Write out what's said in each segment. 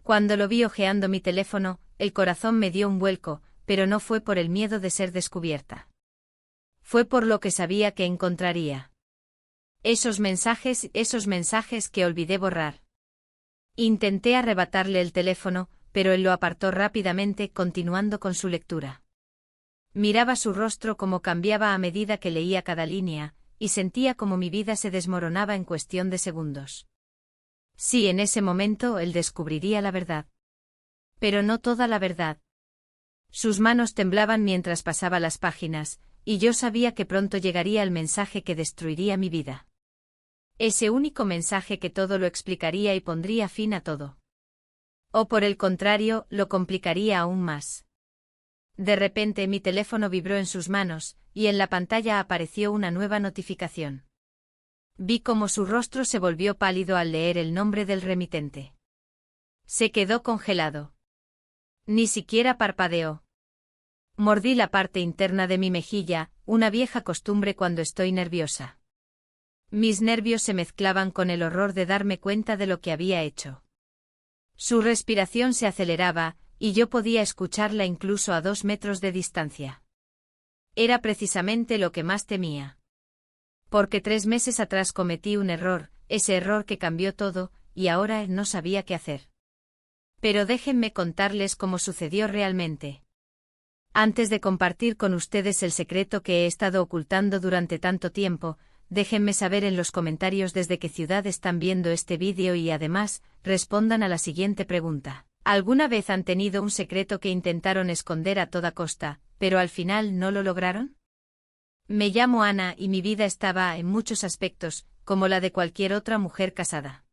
Cuando lo vi hojeando mi teléfono, el corazón me dio un vuelco, pero no fue por el miedo de ser descubierta. Fue por lo que sabía que encontraría. Esos mensajes que olvidé borrar. Intenté arrebatarle el teléfono, pero él lo apartó rápidamente, continuando con su lectura. Miraba su rostro cómo cambiaba a medida que leía cada línea, y sentía como mi vida se desmoronaba en cuestión de segundos. Sí, en ese momento él descubriría la verdad. Pero no toda la verdad. Sus manos temblaban mientras pasaba las páginas, y yo sabía que pronto llegaría el mensaje que destruiría mi vida. Ese único mensaje que todo lo explicaría y pondría fin a todo. O por el contrario, lo complicaría aún más. De repente mi teléfono vibró en sus manos, y en la pantalla apareció una nueva notificación. Vi cómo su rostro se volvió pálido al leer el nombre del remitente. Se quedó congelado. Ni siquiera parpadeó. Mordí la parte interna de mi mejilla, una vieja costumbre cuando estoy nerviosa. Mis nervios se mezclaban con el horror de darme cuenta de lo que había hecho. Su respiración se aceleraba, y yo podía escucharla incluso a 2 metros de distancia. Era precisamente lo que más temía. Porque 3 meses atrás cometí un error, ese error que cambió todo, y ahora no sabía qué hacer. Pero déjenme contarles cómo sucedió realmente. Antes de compartir con ustedes el secreto que he estado ocultando durante tanto tiempo, déjenme saber en los comentarios desde qué ciudad están viendo este vídeo y además, respondan a la siguiente pregunta. ¿Alguna vez han tenido un secreto que intentaron esconder a toda costa, pero al final no lo lograron? Me llamo Ana y mi vida estaba en muchos aspectos, como la de cualquier otra mujer casada.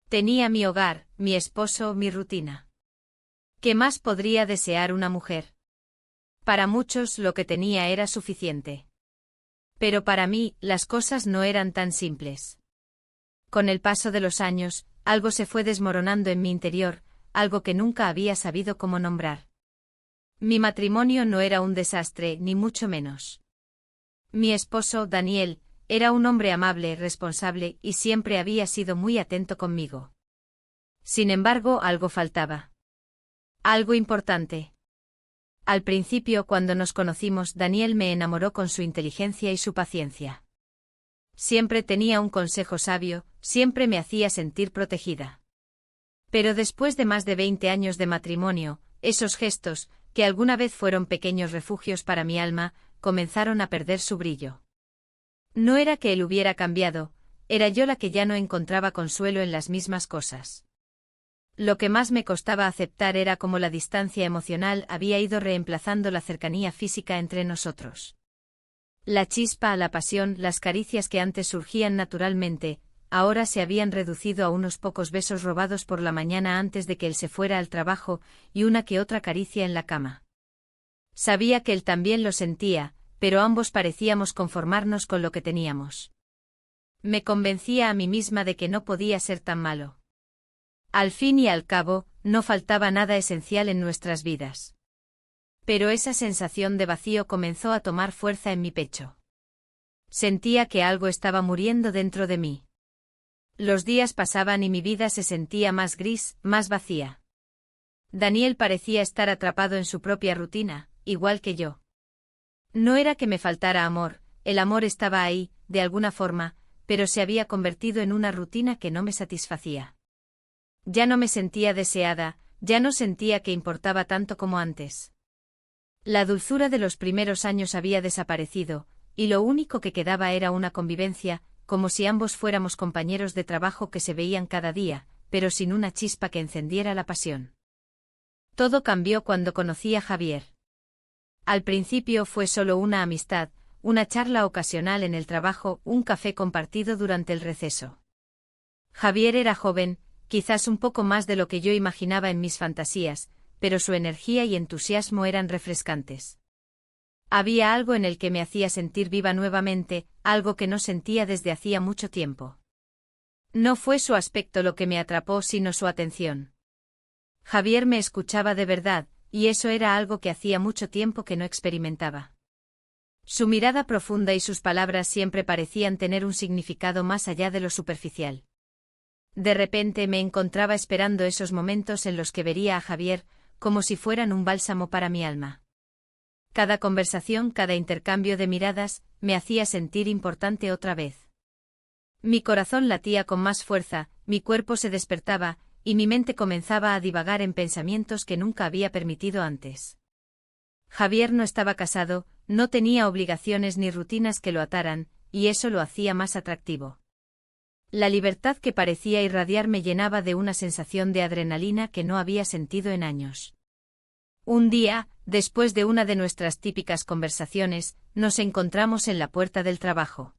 Tenía mi hogar, mi esposo, mi rutina. ¿Qué más podría desear una mujer? Para muchos lo que tenía era suficiente. Pero para mí, las cosas no eran tan simples. Con el paso de los años, algo se fue desmoronando en mi interior, algo que nunca había sabido cómo nombrar. Mi matrimonio no era un desastre, ni mucho menos. Mi esposo, Daniel, era un hombre amable, responsable y siempre había sido muy atento conmigo. Sin embargo, algo faltaba. Algo importante. Al principio, cuando nos conocimos, Daniel me enamoró con su inteligencia y su paciencia. Siempre tenía un consejo sabio, siempre me hacía sentir protegida. Pero después de más de 20 años de matrimonio, esos gestos, que alguna vez fueron pequeños refugios para mi alma, comenzaron a perder su brillo. No era que él hubiera cambiado, era yo la que ya no encontraba consuelo en las mismas cosas. Lo que más me costaba aceptar era cómo la distancia emocional había ido reemplazando la cercanía física entre nosotros. La chispa, la pasión, las caricias que antes surgían naturalmente, ahora se habían reducido a unos pocos besos robados por la mañana antes de que él se fuera al trabajo y una que otra caricia en la cama. Sabía que él también lo sentía, pero ambos parecíamos conformarnos con lo que teníamos. Me convencía a mí misma de que no podía ser tan malo. Al fin y al cabo, no faltaba nada esencial en nuestras vidas. Pero esa sensación de vacío comenzó a tomar fuerza en mi pecho. Sentía que algo estaba muriendo dentro de mí. Los días pasaban y mi vida se sentía más gris, más vacía. Daniel parecía estar atrapado en su propia rutina, igual que yo. No era que me faltara amor, el amor estaba ahí, de alguna forma, pero se había convertido en una rutina que no me satisfacía. Ya no me sentía deseada, ya no sentía que importaba tanto como antes. La dulzura de los primeros años había desaparecido, y lo único que quedaba era una convivencia, como si ambos fuéramos compañeros de trabajo que se veían cada día, pero sin una chispa que encendiera la pasión. Todo cambió cuando conocí a Javier. Al principio fue solo una amistad, una charla ocasional en el trabajo, un café compartido durante el receso. Javier era joven, quizás un poco más de lo que yo imaginaba en mis fantasías, pero su energía y entusiasmo eran refrescantes. Había algo en él que me hacía sentir viva nuevamente, algo que no sentía desde hacía mucho tiempo. No fue su aspecto lo que me atrapó, sino su atención. Javier me escuchaba de verdad, y eso era algo que hacía mucho tiempo que no experimentaba. Su mirada profunda y sus palabras siempre parecían tener un significado más allá de lo superficial. De repente me encontraba esperando esos momentos en los que vería a Javier, como si fueran un bálsamo para mi alma. Cada conversación, cada intercambio de miradas, me hacía sentir importante otra vez. Mi corazón latía con más fuerza, mi cuerpo se despertaba, y mi mente comenzaba a divagar en pensamientos que nunca había permitido antes. Javier no estaba casado, no tenía obligaciones ni rutinas que lo ataran, y eso lo hacía más atractivo. La libertad que parecía irradiar me llenaba de una sensación de adrenalina que no había sentido en años. Un día, después de una de nuestras típicas conversaciones, nos encontramos en la puerta del trabajo.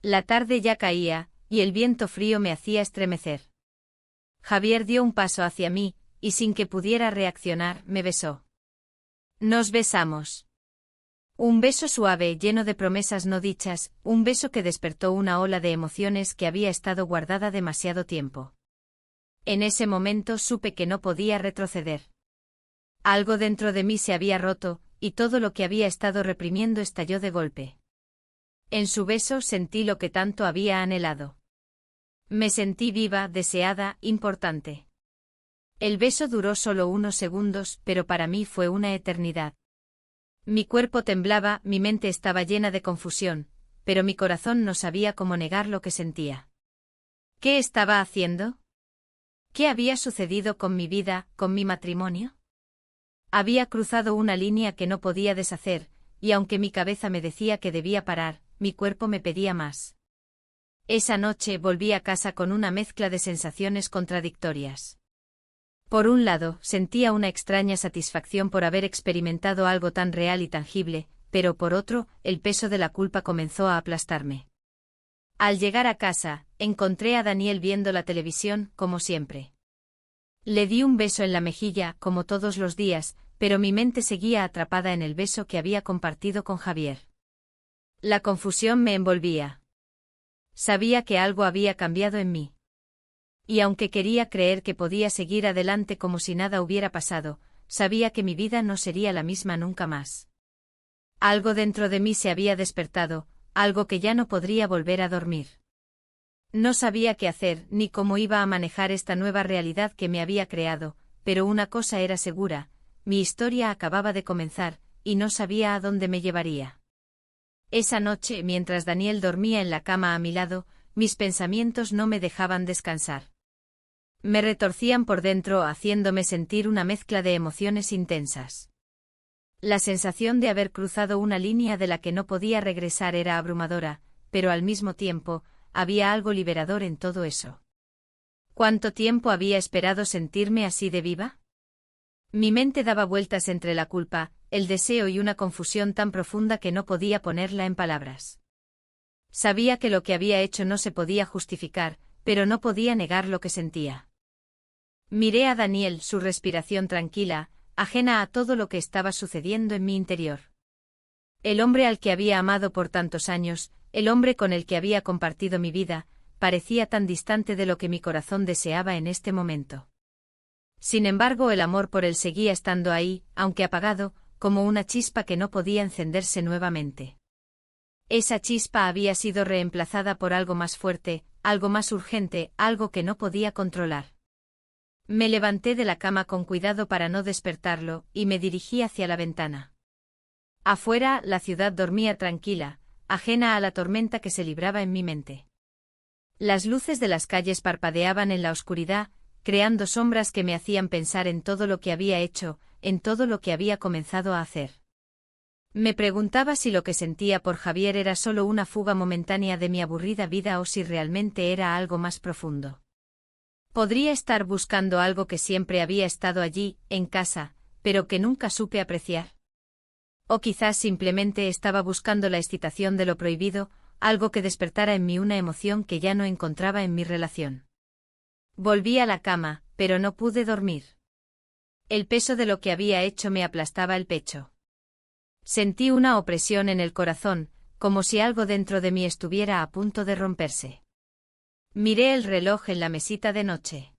La tarde ya caía, y el viento frío me hacía estremecer. Javier dio un paso hacia mí, y sin que pudiera reaccionar, me besó. Nos besamos. Un beso suave, lleno de promesas no dichas, un beso que despertó una ola de emociones que había estado guardada demasiado tiempo. En ese momento supe que no podía retroceder. Algo dentro de mí se había roto, y todo lo que había estado reprimiendo estalló de golpe. En su beso sentí lo que tanto había anhelado. Me sentí viva, deseada, importante. El beso duró solo unos segundos, pero para mí fue una eternidad. Mi cuerpo temblaba, mi mente estaba llena de confusión, pero mi corazón no sabía cómo negar lo que sentía. ¿Qué estaba haciendo? ¿Qué había sucedido con mi vida, con mi matrimonio? Había cruzado una línea que no podía deshacer, y aunque mi cabeza me decía que debía parar, mi cuerpo me pedía más. Esa noche volví a casa con una mezcla de sensaciones contradictorias. Por un lado, sentía una extraña satisfacción por haber experimentado algo tan real y tangible, pero por otro, el peso de la culpa comenzó a aplastarme. Al llegar a casa, encontré a Daniel viendo la televisión, como siempre. Le di un beso en la mejilla, como todos los días, pero mi mente seguía atrapada en el beso que había compartido con Javier. La confusión me envolvía. Sabía que algo había cambiado en mí. Y aunque quería creer que podía seguir adelante como si nada hubiera pasado, sabía que mi vida no sería la misma nunca más. Algo dentro de mí se había despertado, algo que ya no podría volver a dormir. No sabía qué hacer ni cómo iba a manejar esta nueva realidad que me había creado, pero una cosa era segura, mi historia acababa de comenzar, y no sabía a dónde me llevaría. Esa noche, mientras Daniel dormía en la cama a mi lado, mis pensamientos no me dejaban descansar. Me retorcían por dentro, haciéndome sentir una mezcla de emociones intensas. La sensación de haber cruzado una línea de la que no podía regresar era abrumadora, pero al mismo tiempo, había algo liberador en todo eso. ¿Cuánto tiempo había esperado sentirme así de viva? Mi mente daba vueltas entre la culpa, el deseo y una confusión tan profunda que no podía ponerla en palabras. Sabía que lo que había hecho no se podía justificar, pero no podía negar lo que sentía. Miré a Daniel, su respiración tranquila, ajena a todo lo que estaba sucediendo en mi interior. El hombre al que había amado por tantos años, el hombre con el que había compartido mi vida, parecía tan distante de lo que mi corazón deseaba en este momento. Sin embargo, el amor por él seguía estando ahí, aunque apagado, como una chispa que no podía encenderse nuevamente. Esa chispa había sido reemplazada por algo más fuerte, algo más urgente, algo que no podía controlar. Me levanté de la cama con cuidado para no despertarlo, y me dirigí hacia la ventana. Afuera, la ciudad dormía tranquila, ajena a la tormenta que se libraba en mi mente. Las luces de las calles parpadeaban en la oscuridad, creando sombras que me hacían pensar en todo lo que había hecho, en todo lo que había comenzado a hacer. Me preguntaba si lo que sentía por Javier era solo una fuga momentánea de mi aburrida vida o si realmente era algo más profundo. Podría estar buscando algo que siempre había estado allí, en casa, pero que nunca supe apreciar. O quizás simplemente estaba buscando la excitación de lo prohibido, algo que despertara en mí una emoción que ya no encontraba en mi relación. Volví a la cama, pero no pude dormir. El peso de lo que había hecho me aplastaba el pecho. Sentí una opresión en el corazón, como si algo dentro de mí estuviera a punto de romperse. Miré el reloj en la mesita de noche.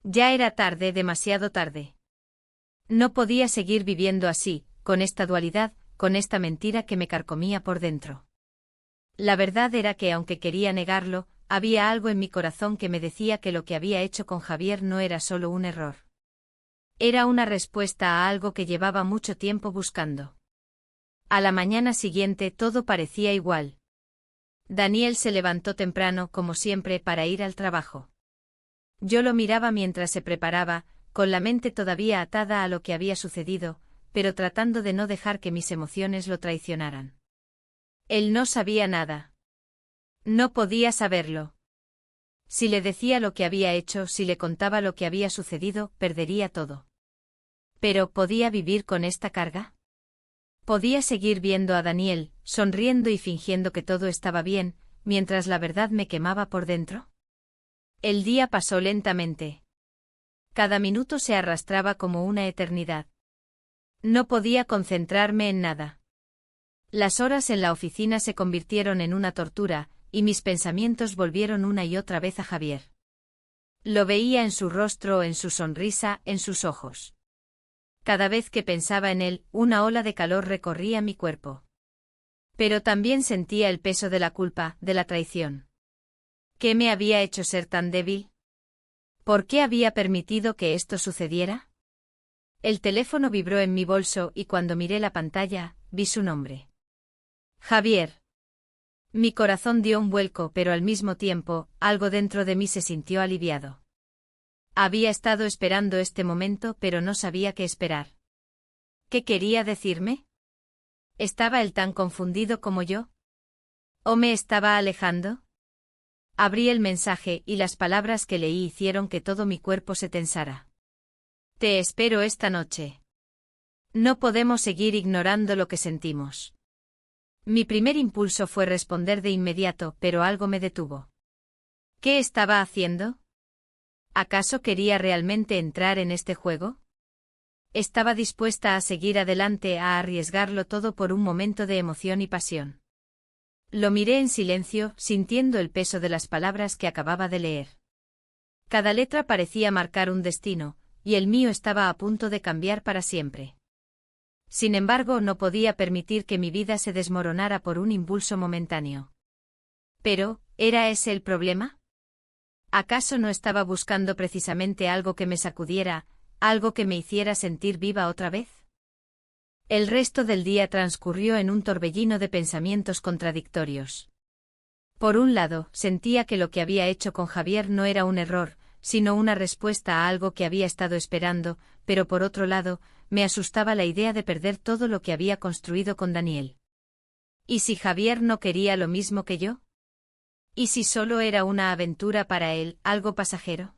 Ya era tarde, demasiado tarde. No podía seguir viviendo así, con esta dualidad, con esta mentira que me carcomía por dentro. La verdad era que, aunque quería negarlo, había algo en mi corazón que me decía que lo que había hecho con Javier no era solo un error. Era una respuesta a algo que llevaba mucho tiempo buscando. A la mañana siguiente todo parecía igual. Daniel se levantó temprano, como siempre, para ir al trabajo. Yo lo miraba mientras se preparaba, con la mente todavía atada a lo que había sucedido, pero tratando de no dejar que mis emociones lo traicionaran. Él no sabía nada. No podía saberlo. Si le decía lo que había hecho, si le contaba lo que había sucedido, perdería todo. Pero ¿podía vivir con esta carga? Podía seguir viendo a Daniel, sonriendo y fingiendo que todo estaba bien, mientras la verdad me quemaba por dentro. El día pasó lentamente. Cada minuto se arrastraba como una eternidad. No podía concentrarme en nada. Las horas en la oficina se convirtieron en una tortura, y mis pensamientos volvieron una y otra vez a Javier. Lo veía en su rostro, en su sonrisa, en sus ojos. Cada vez que pensaba en él, una ola de calor recorría mi cuerpo. Pero también sentía el peso de la culpa, de la traición. ¿Qué me había hecho ser tan débil? ¿Por qué había permitido que esto sucediera? El teléfono vibró en mi bolso y cuando miré la pantalla, vi su nombre. Javier. Mi corazón dio un vuelco, pero al mismo tiempo, algo dentro de mí se sintió aliviado. Había estado esperando este momento, pero no sabía qué esperar. ¿Qué quería decirme? ¿Estaba él tan confundido como yo? ¿O me estaba alejando? Abrí el mensaje y las palabras que leí hicieron que todo mi cuerpo se tensara. Te espero esta noche. No podemos seguir ignorando lo que sentimos. Mi primer impulso fue responder de inmediato, pero algo me detuvo. ¿Qué estaba haciendo? ¿Acaso quería realmente entrar en este juego? Estaba dispuesta a seguir adelante, a arriesgarlo todo por un momento de emoción y pasión. Lo miré en silencio, sintiendo el peso de las palabras que acababa de leer. Cada letra parecía marcar un destino, y el mío estaba a punto de cambiar para siempre. Sin embargo, no podía permitir que mi vida se desmoronara por un impulso momentáneo. Pero, ¿era ese el problema? ¿Acaso no estaba buscando precisamente algo que me sacudiera, algo que me hiciera sentir viva otra vez? El resto del día transcurrió en un torbellino de pensamientos contradictorios. Por un lado, sentía que lo que había hecho con Javier no era un error, sino una respuesta a algo que había estado esperando, pero por otro lado, me asustaba la idea de perder todo lo que había construido con Daniel. ¿Y si Javier no quería lo mismo que yo? ¿Y si solo era una aventura para él, algo pasajero?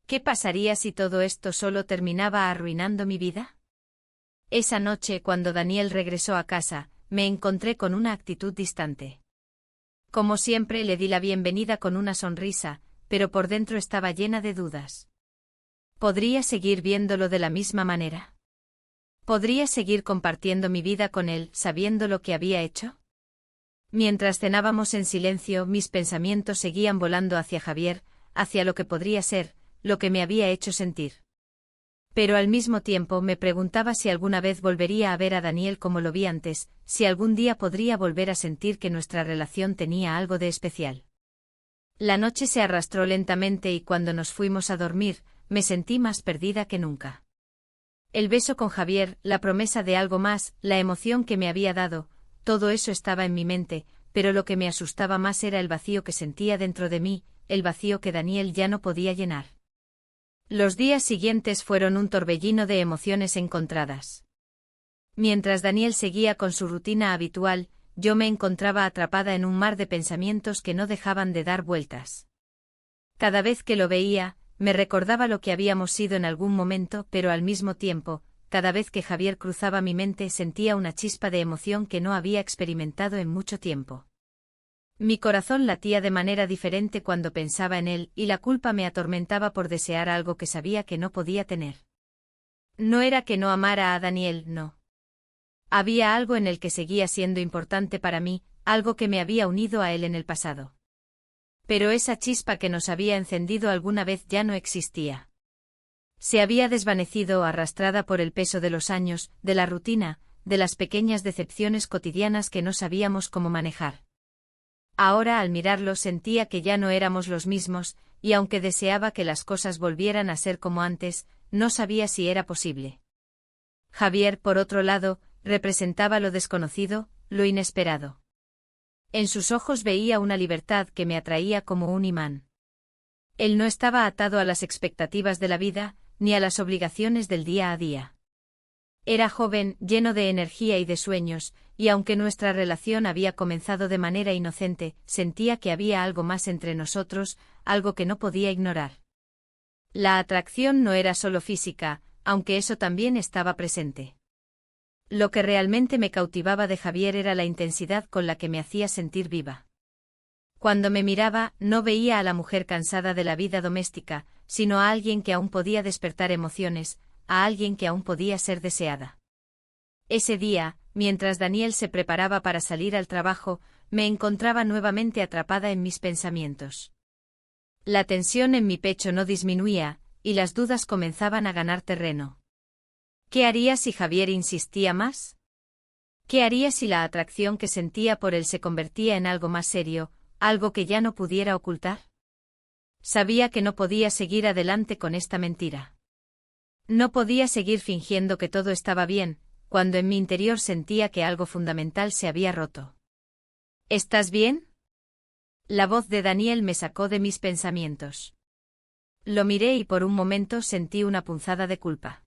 ¿Qué pasaría si todo esto solo terminaba arruinando mi vida? Esa noche, cuando Daniel regresó a casa, me encontré con una actitud distante. Como siempre, le di la bienvenida con una sonrisa, pero por dentro estaba llena de dudas. ¿Podría seguir viéndolo de la misma manera? ¿Podría seguir compartiendo mi vida con él, sabiendo lo que había hecho? Mientras cenábamos en silencio, mis pensamientos seguían volando hacia Javier, hacia lo que podría ser, lo que me había hecho sentir. Pero al mismo tiempo me preguntaba si alguna vez volvería a ver a Daniel como lo vi antes, si algún día podría volver a sentir que nuestra relación tenía algo de especial. La noche se arrastró lentamente y cuando nos fuimos a dormir, me sentí más perdida que nunca. El beso con Javier, la promesa de algo más, la emoción que me había dado, todo eso estaba en mi mente, pero lo que me asustaba más era el vacío que sentía dentro de mí, el vacío que Daniel ya no podía llenar. Los días siguientes fueron un torbellino de emociones encontradas. Mientras Daniel seguía con su rutina habitual, yo me encontraba atrapada en un mar de pensamientos que no dejaban de dar vueltas. Cada vez que lo veía, me recordaba lo que habíamos sido en algún momento, pero al mismo tiempo, cada vez que Javier cruzaba mi mente sentía una chispa de emoción que no había experimentado en mucho tiempo. Mi corazón latía de manera diferente cuando pensaba en él y la culpa me atormentaba por desear algo que sabía que no podía tener. No era que no amara a Daniel, no. Había algo en el que seguía siendo importante para mí, algo que me había unido a él en el pasado. Pero esa chispa que nos había encendido alguna vez ya no existía. Se había desvanecido arrastrada por el peso de los años, de la rutina, de las pequeñas decepciones cotidianas que no sabíamos cómo manejar. Ahora al mirarlo sentía que ya no éramos los mismos, y aunque deseaba que las cosas volvieran a ser como antes, no sabía si era posible. Javier, por otro lado, representaba lo desconocido, lo inesperado. En sus ojos veía una libertad que me atraía como un imán. Él no estaba atado a las expectativas de la vida, ni a las obligaciones del día a día. Era joven, lleno de energía y de sueños, y aunque nuestra relación había comenzado de manera inocente, sentía que había algo más entre nosotros, algo que no podía ignorar. La atracción no era solo física, aunque eso también estaba presente. Lo que realmente me cautivaba de Javier era la intensidad con la que me hacía sentir viva. Cuando me miraba, no veía a la mujer cansada de la vida doméstica, sino a alguien que aún podía despertar emociones, a alguien que aún podía ser deseada. Ese día, mientras Daniel se preparaba para salir al trabajo, me encontraba nuevamente atrapada en mis pensamientos. La tensión en mi pecho no disminuía, y las dudas comenzaban a ganar terreno. ¿Qué haría si Javier insistía más? ¿Qué haría si la atracción que sentía por él se convertía en algo más serio, algo que ya no pudiera ocultar? Sabía que no podía seguir adelante con esta mentira. No podía seguir fingiendo que todo estaba bien, cuando en mi interior sentía que algo fundamental se había roto. ¿Estás bien? La voz de Daniel me sacó de mis pensamientos. Lo miré y por un momento sentí una punzada de culpa.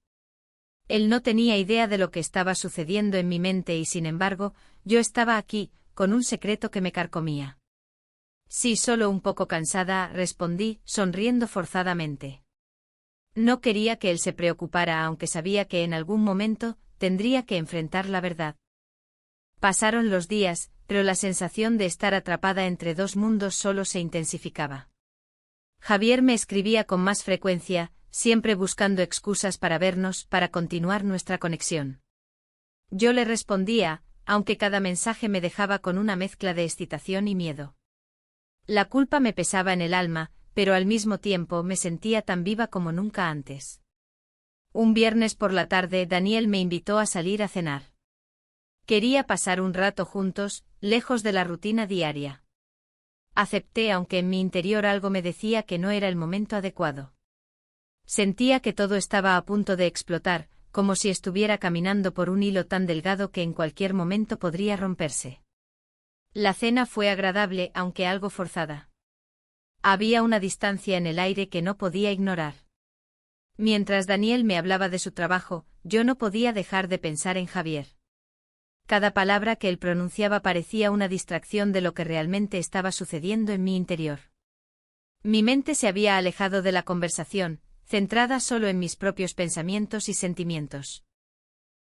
Él no tenía idea de lo que estaba sucediendo en mi mente y sin embargo, yo estaba aquí, con un secreto que me carcomía. Sí, solo un poco cansada, respondí, sonriendo forzadamente. No quería que él se preocupara aunque sabía que en algún momento tendría que enfrentar la verdad. Pasaron los días, pero la sensación de estar atrapada entre dos mundos solo se intensificaba. Javier me escribía con más frecuencia, siempre buscando excusas para vernos, para continuar nuestra conexión. Yo le respondía, aunque cada mensaje me dejaba con una mezcla de excitación y miedo. La culpa me pesaba en el alma, pero al mismo tiempo me sentía tan viva como nunca antes. Un viernes por la tarde Daniel me invitó a salir a cenar. Quería pasar un rato juntos, lejos de la rutina diaria. Acepté aunque en mi interior algo me decía que no era el momento adecuado. Sentía que todo estaba a punto de explotar, como si estuviera caminando por un hilo tan delgado que en cualquier momento podría romperse. La cena fue agradable aunque algo forzada. Había una distancia en el aire que no podía ignorar. Mientras Daniel me hablaba de su trabajo, yo no podía dejar de pensar en Javier. Cada palabra que él pronunciaba parecía una distracción de lo que realmente estaba sucediendo en mi interior. Mi mente se había alejado de la conversación, centrada solo en mis propios pensamientos y sentimientos.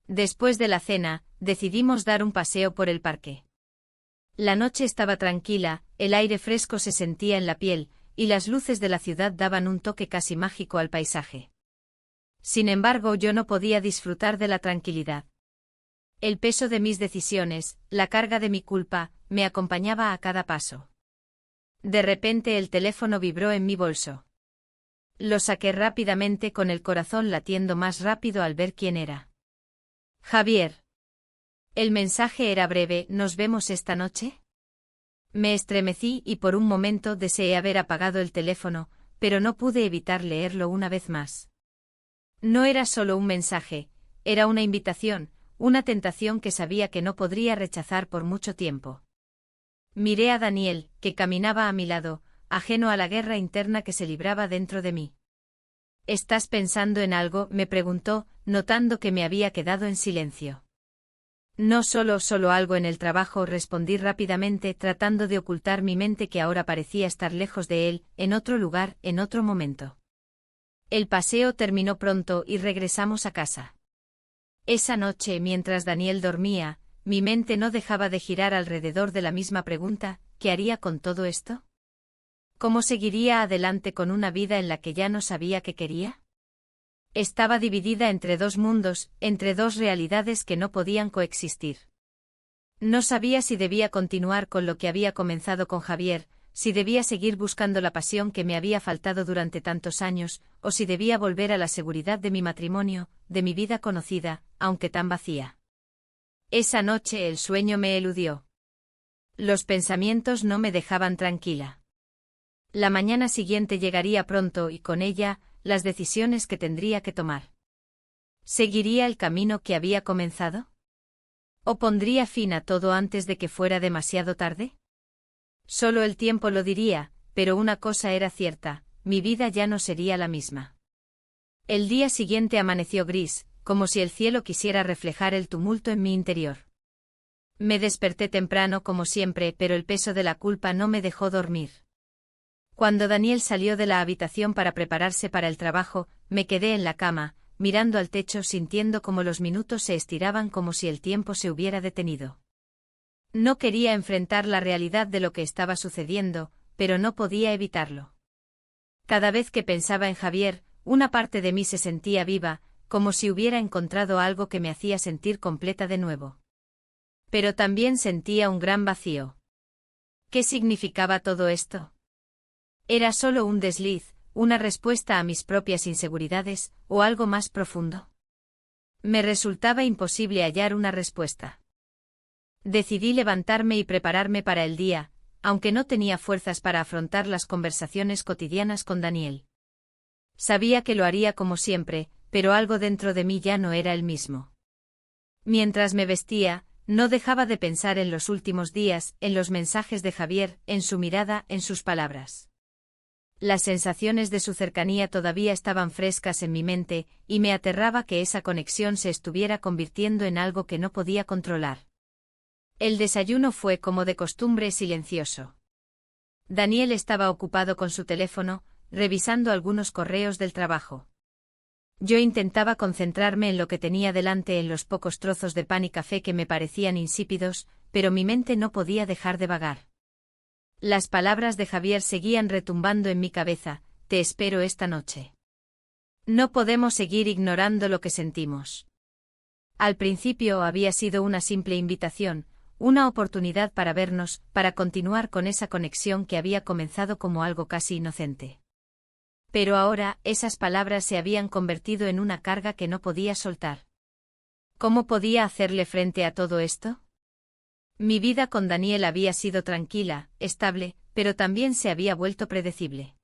Después de la cena, decidimos dar un paseo por el parque. La noche estaba tranquila, el aire fresco se sentía en la piel, y las luces de la ciudad daban un toque casi mágico al paisaje. Sin embargo, yo no podía disfrutar de la tranquilidad. El peso de mis decisiones, la carga de mi culpa, me acompañaba a cada paso. De repente el teléfono vibró en mi bolso. Lo saqué rápidamente con el corazón latiendo más rápido al ver quién era. Javier. El mensaje era breve, ¿nos vemos esta noche? Me estremecí y por un momento deseé haber apagado el teléfono, pero no pude evitar leerlo una vez más. No era solo un mensaje, era una invitación, una tentación que sabía que no podría rechazar por mucho tiempo. Miré a Daniel, que caminaba a mi lado, ajeno a la guerra interna que se libraba dentro de mí. ¿Estás pensando en algo?, me preguntó, notando que me había quedado en silencio. No solo algo en el trabajo, respondí rápidamente, tratando de ocultar mi mente que ahora parecía estar lejos de él, en otro lugar, en otro momento. El paseo terminó pronto y regresamos a casa. Esa noche, mientras Daniel dormía, mi mente no dejaba de girar alrededor de la misma pregunta: ¿qué haría con todo esto? ¿Cómo seguiría adelante con una vida en la que ya no sabía qué quería? Estaba dividida entre dos mundos, entre dos realidades que no podían coexistir. No sabía si debía continuar con lo que había comenzado con Javier, si debía seguir buscando la pasión que me había faltado durante tantos años, o si debía volver a la seguridad de mi matrimonio, de mi vida conocida, aunque tan vacía. Esa noche el sueño me eludió. Los pensamientos no me dejaban tranquila. La mañana siguiente llegaría pronto y con ella, las decisiones que tendría que tomar. ¿Seguiría el camino que había comenzado? ¿O pondría fin a todo antes de que fuera demasiado tarde? Solo el tiempo lo diría, pero una cosa era cierta, mi vida ya no sería la misma. El día siguiente amaneció gris, como si el cielo quisiera reflejar el tumulto en mi interior. Me desperté temprano como siempre, pero el peso de la culpa no me dejó dormir. Cuando Daniel salió de la habitación para prepararse para el trabajo, me quedé en la cama, mirando al techo sintiendo como los minutos se estiraban como si el tiempo se hubiera detenido. No quería enfrentar la realidad de lo que estaba sucediendo, pero no podía evitarlo. Cada vez que pensaba en Javier, una parte de mí se sentía viva, como si hubiera encontrado algo que me hacía sentir completa de nuevo. Pero también sentía un gran vacío. ¿Qué significaba todo esto? ¿Era solo un desliz, una respuesta a mis propias inseguridades, o algo más profundo? Me resultaba imposible hallar una respuesta. Decidí levantarme y prepararme para el día, aunque no tenía fuerzas para afrontar las conversaciones cotidianas con Daniel. Sabía que lo haría como siempre, pero algo dentro de mí ya no era el mismo. Mientras me vestía, no dejaba de pensar en los últimos días, en los mensajes de Javier, en su mirada, en sus palabras. Las sensaciones de su cercanía todavía estaban frescas en mi mente, y me aterraba que esa conexión se estuviera convirtiendo en algo que no podía controlar. El desayuno fue como de costumbre silencioso. Daniel estaba ocupado con su teléfono, revisando algunos correos del trabajo. Yo intentaba concentrarme en lo que tenía delante, en los pocos trozos de pan y café que me parecían insípidos, pero mi mente no podía dejar de vagar. Las palabras de Javier seguían retumbando en mi cabeza: te espero esta noche. No podemos seguir ignorando lo que sentimos. Al principio había sido una simple invitación, una oportunidad para vernos, para continuar con esa conexión que había comenzado como algo casi inocente. Pero ahora, esas palabras se habían convertido en una carga que no podía soltar. ¿Cómo podía hacerle frente a todo esto? Mi vida con Daniel había sido tranquila, estable, pero también se había vuelto predecible.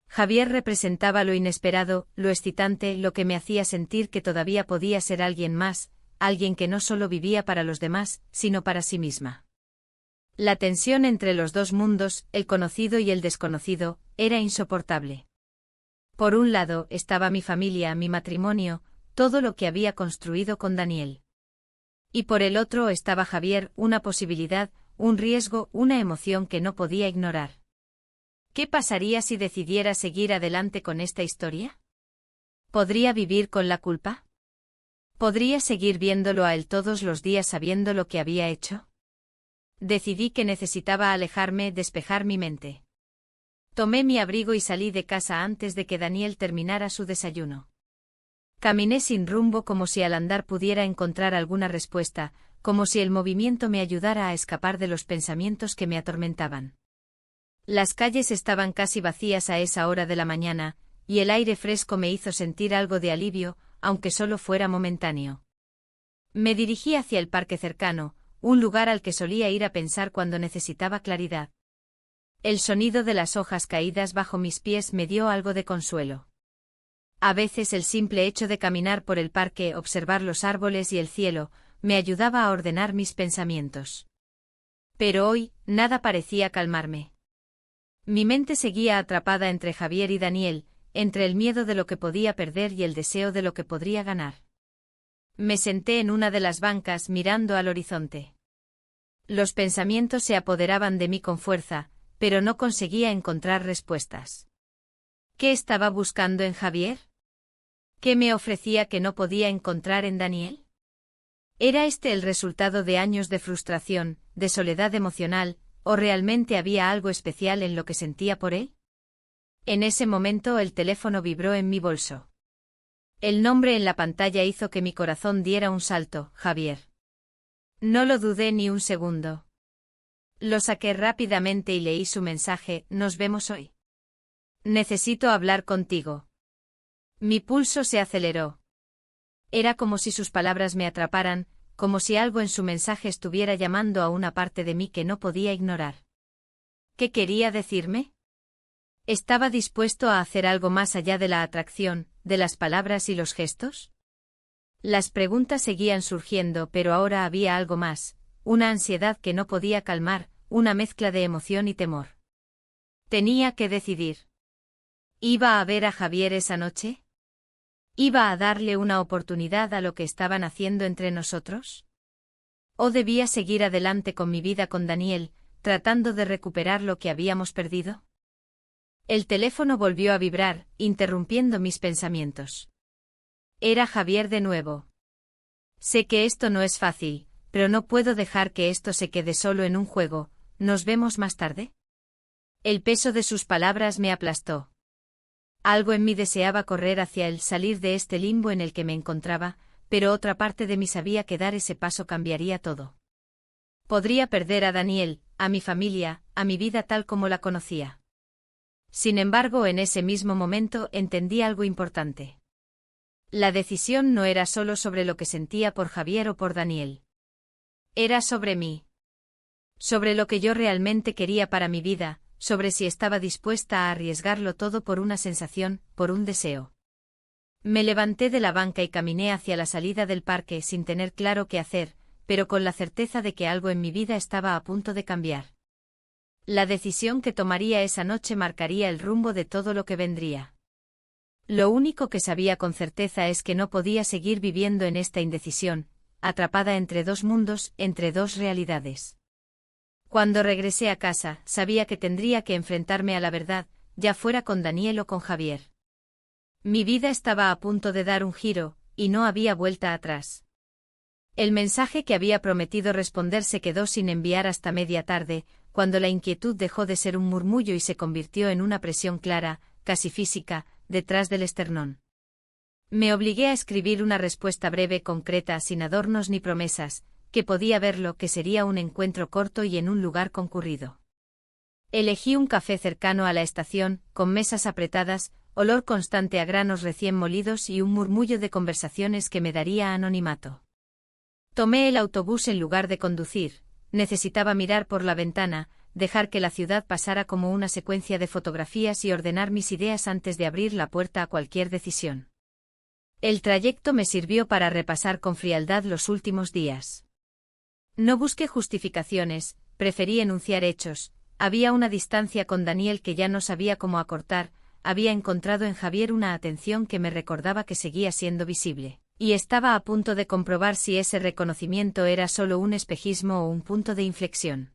Javier representaba lo inesperado, lo excitante, lo que me hacía sentir que todavía podía ser alguien más, alguien que no solo vivía para los demás, sino para sí misma. La tensión entre los dos mundos, el conocido y el desconocido, era insoportable. Por un lado estaba mi familia, mi matrimonio, todo lo que había construido con Daniel. Y por el otro estaba Javier, una posibilidad, un riesgo, una emoción que no podía ignorar. ¿Qué pasaría si decidiera seguir adelante con esta historia? ¿Podría vivir con la culpa? ¿Podría seguir viéndolo a él todos los días sabiendo lo que había hecho? Decidí que necesitaba alejarme, despejar mi mente. Tomé mi abrigo y salí de casa antes de que Daniel terminara su desayuno. Caminé sin rumbo, como si al andar pudiera encontrar alguna respuesta, como si el movimiento me ayudara a escapar de los pensamientos que me atormentaban. Las calles estaban casi vacías a esa hora de la mañana, y el aire fresco me hizo sentir algo de alivio, aunque solo fuera momentáneo. Me dirigí hacia el parque cercano, un lugar al que solía ir a pensar cuando necesitaba claridad. El sonido de las hojas caídas bajo mis pies me dio algo de consuelo. A veces el simple hecho de caminar por el parque, observar los árboles y el cielo, me ayudaba a ordenar mis pensamientos. Pero hoy, nada parecía calmarme. Mi mente seguía atrapada entre Javier y Daniel, entre el miedo de lo que podía perder y el deseo de lo que podría ganar. Me senté en una de las bancas mirando al horizonte. Los pensamientos se apoderaban de mí con fuerza, pero no conseguía encontrar respuestas. ¿Qué estaba buscando en Javier? ¿Qué me ofrecía que no podía encontrar en Daniel? ¿Era este el resultado de años de frustración, de soledad emocional, o realmente había algo especial en lo que sentía por él? En ese momento el teléfono vibró en mi bolso. El nombre en la pantalla hizo que mi corazón diera un salto: Javier. No lo dudé ni un segundo. Lo saqué rápidamente y leí su mensaje: nos vemos hoy. Necesito hablar contigo. Mi pulso se aceleró. Era como si sus palabras me atraparan, como si algo en su mensaje estuviera llamando a una parte de mí que no podía ignorar. ¿Qué quería decirme? ¿Estaba dispuesto a hacer algo más allá de la atracción, de las palabras y los gestos? Las preguntas seguían surgiendo, pero ahora había algo más, una ansiedad que no podía calmar, una mezcla de emoción y temor. Tenía que decidir. ¿Iba a ver a Javier esa noche? ¿Iba a darle una oportunidad a lo que estaban haciendo entre nosotros? ¿O debía seguir adelante con mi vida con Daniel, tratando de recuperar lo que habíamos perdido? El teléfono volvió a vibrar, interrumpiendo mis pensamientos. Era Javier de nuevo. Sé que esto no es fácil, pero no puedo dejar que esto se quede solo en un juego. ¿Nos vemos más tarde? El peso de sus palabras me aplastó. Algo en mí deseaba correr hacia él, salir de este limbo en el que me encontraba, pero otra parte de mí sabía que dar ese paso cambiaría todo. Podría perder a Daniel, a mi familia, a mi vida tal como la conocía. Sin embargo, en ese mismo momento entendí algo importante. La decisión no era solo sobre lo que sentía por Javier o por Daniel. Era sobre mí. Sobre lo que yo realmente quería para mi vida, sobre si estaba dispuesta a arriesgarlo todo por una sensación, por un deseo. Me levanté de la banca y caminé hacia la salida del parque sin tener claro qué hacer, pero con la certeza de que algo en mi vida estaba a punto de cambiar. La decisión que tomaría esa noche marcaría el rumbo de todo lo que vendría. Lo único que sabía con certeza es que no podía seguir viviendo en esta indecisión, atrapada entre dos mundos, entre dos realidades. Cuando regresé a casa, sabía que tendría que enfrentarme a la verdad, ya fuera con Daniel o con Javier. Mi vida estaba a punto de dar un giro, y no había vuelta atrás. El mensaje que había prometido responder se quedó sin enviar hasta media tarde, cuando la inquietud dejó de ser un murmullo y se convirtió en una presión clara, casi física, detrás del esternón. Me obligué a escribir una respuesta breve, concreta, sin adornos ni promesas, que podía verlo, que sería un encuentro corto y en un lugar concurrido. Elegí un café cercano a la estación, con mesas apretadas, olor constante a granos recién molidos y un murmullo de conversaciones que me daría anonimato. Tomé el autobús en lugar de conducir. Necesitaba mirar por la ventana, dejar que la ciudad pasara como una secuencia de fotografías y ordenar mis ideas antes de abrir la puerta a cualquier decisión. El trayecto me sirvió para repasar con frialdad los últimos días. No busqué justificaciones, preferí enunciar hechos. Había una distancia con Daniel que ya no sabía cómo acortar, había encontrado en Javier una atención que me recordaba que seguía siendo visible, y estaba a punto de comprobar si ese reconocimiento era solo un espejismo o un punto de inflexión.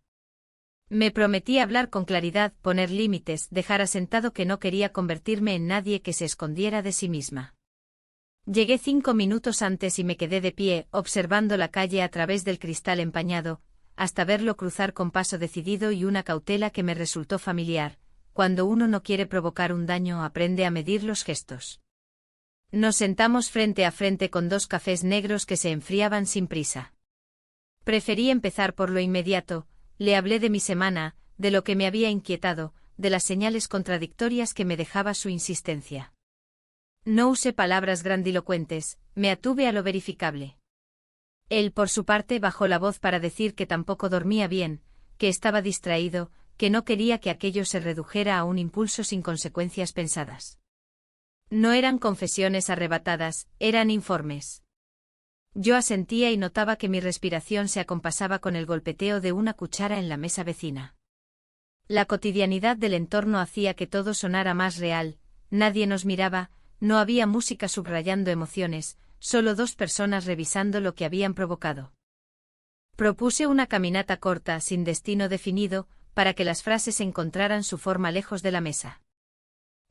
Me prometí hablar con claridad, poner límites, dejar asentado que no quería convertirme en nadie que se escondiera de sí misma. Llegué 5 minutos antes y me quedé de pie, observando la calle a través del cristal empañado, hasta verlo cruzar con paso decidido y una cautela que me resultó familiar. Cuando uno no quiere provocar un daño, aprende a medir los gestos. Nos sentamos frente a frente con 2 cafés negros que se enfriaban sin prisa. Preferí empezar por lo inmediato. Le hablé de mi semana, de lo que me había inquietado, de las señales contradictorias que me dejaba su insistencia. No usé palabras grandilocuentes, me atuve a lo verificable. Él, por su parte, bajó la voz para decir que tampoco dormía bien, que estaba distraído, que no quería que aquello se redujera a un impulso sin consecuencias pensadas. No eran confesiones arrebatadas, eran informes. Yo asentía y notaba que mi respiración se acompasaba con el golpeteo de una cuchara en la mesa vecina. La cotidianidad del entorno hacía que todo sonara más real, nadie nos miraba, no había música subrayando emociones, solo 2 personas revisando lo que habían provocado. Propuse una caminata corta, sin destino definido, para que las frases encontraran su forma lejos de la mesa.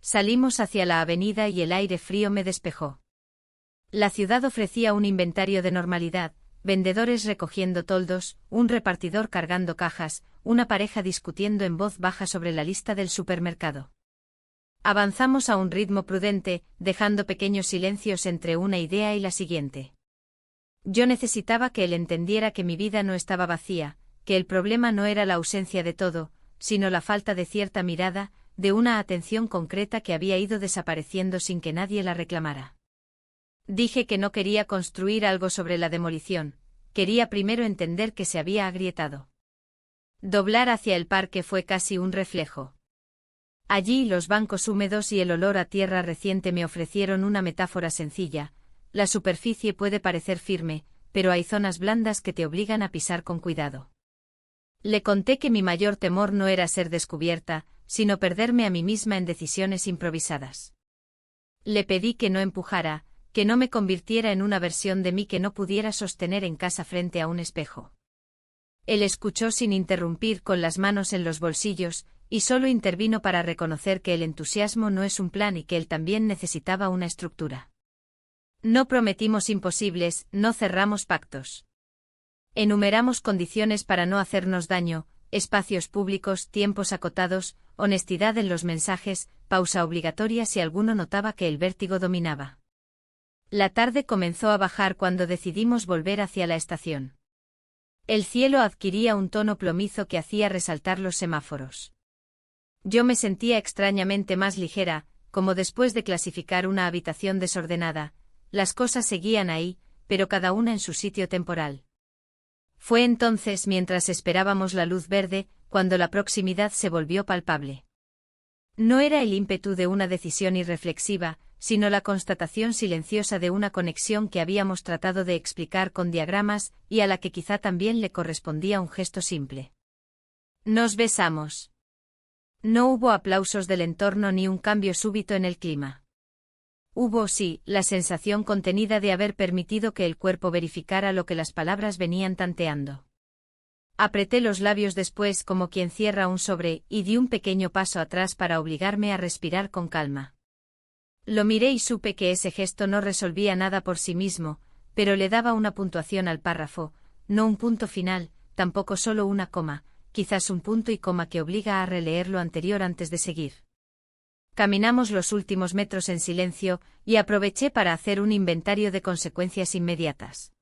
Salimos hacia la avenida y el aire frío me despejó. La ciudad ofrecía un inventario de normalidad, vendedores recogiendo toldos, un repartidor cargando cajas, una pareja discutiendo en voz baja sobre la lista del supermercado. Avanzamos a un ritmo prudente, dejando pequeños silencios entre una idea y la siguiente. Yo necesitaba que él entendiera que mi vida no estaba vacía, que el problema no era la ausencia de todo, sino la falta de cierta mirada, de una atención concreta que había ido desapareciendo sin que nadie la reclamara. Dije que no quería construir algo sobre la demolición, quería primero entender que se había agrietado. Doblar hacia el parque fue casi un reflejo. Allí los bancos húmedos y el olor a tierra reciente me ofrecieron una metáfora sencilla. La superficie puede parecer firme, pero hay zonas blandas que te obligan a pisar con cuidado. Le conté que mi mayor temor no era ser descubierta, sino perderme a mí misma en decisiones improvisadas. Le pedí que no empujara, que no me convirtiera en una versión de mí que no pudiera sostener en casa frente a un espejo. Él escuchó sin interrumpir con las manos en los bolsillos, y solo intervino para reconocer que el entusiasmo no es un plan y que él también necesitaba una estructura. No prometimos imposibles, no cerramos pactos. Enumeramos condiciones para no hacernos daño, espacios públicos, tiempos acotados, honestidad en los mensajes, pausa obligatoria si alguno notaba que el vértigo dominaba. La tarde comenzó a bajar cuando decidimos volver hacia la estación. El cielo adquiría un tono plomizo que hacía resaltar los semáforos. Yo me sentía extrañamente más ligera, como después de clasificar una habitación desordenada. Las cosas seguían ahí, pero cada una en su sitio temporal. Fue entonces, mientras esperábamos la luz verde, cuando la proximidad se volvió palpable. No era el ímpetu de una decisión irreflexiva, sino la constatación silenciosa de una conexión que habíamos tratado de explicar con diagramas y a la que quizá también le correspondía un gesto simple. Nos besamos. No hubo aplausos del entorno ni un cambio súbito en el clima. Hubo, sí, la sensación contenida de haber permitido que el cuerpo verificara lo que las palabras venían tanteando. Apreté los labios después como quien cierra un sobre y di un pequeño paso atrás para obligarme a respirar con calma. Lo miré y supe que ese gesto no resolvía nada por sí mismo, pero le daba una puntuación al párrafo, no un punto final, tampoco solo una coma, quizás un punto y coma que obliga a releer lo anterior antes de seguir. Caminamos los últimos metros en silencio y aproveché para hacer un inventario de consecuencias inmediatas.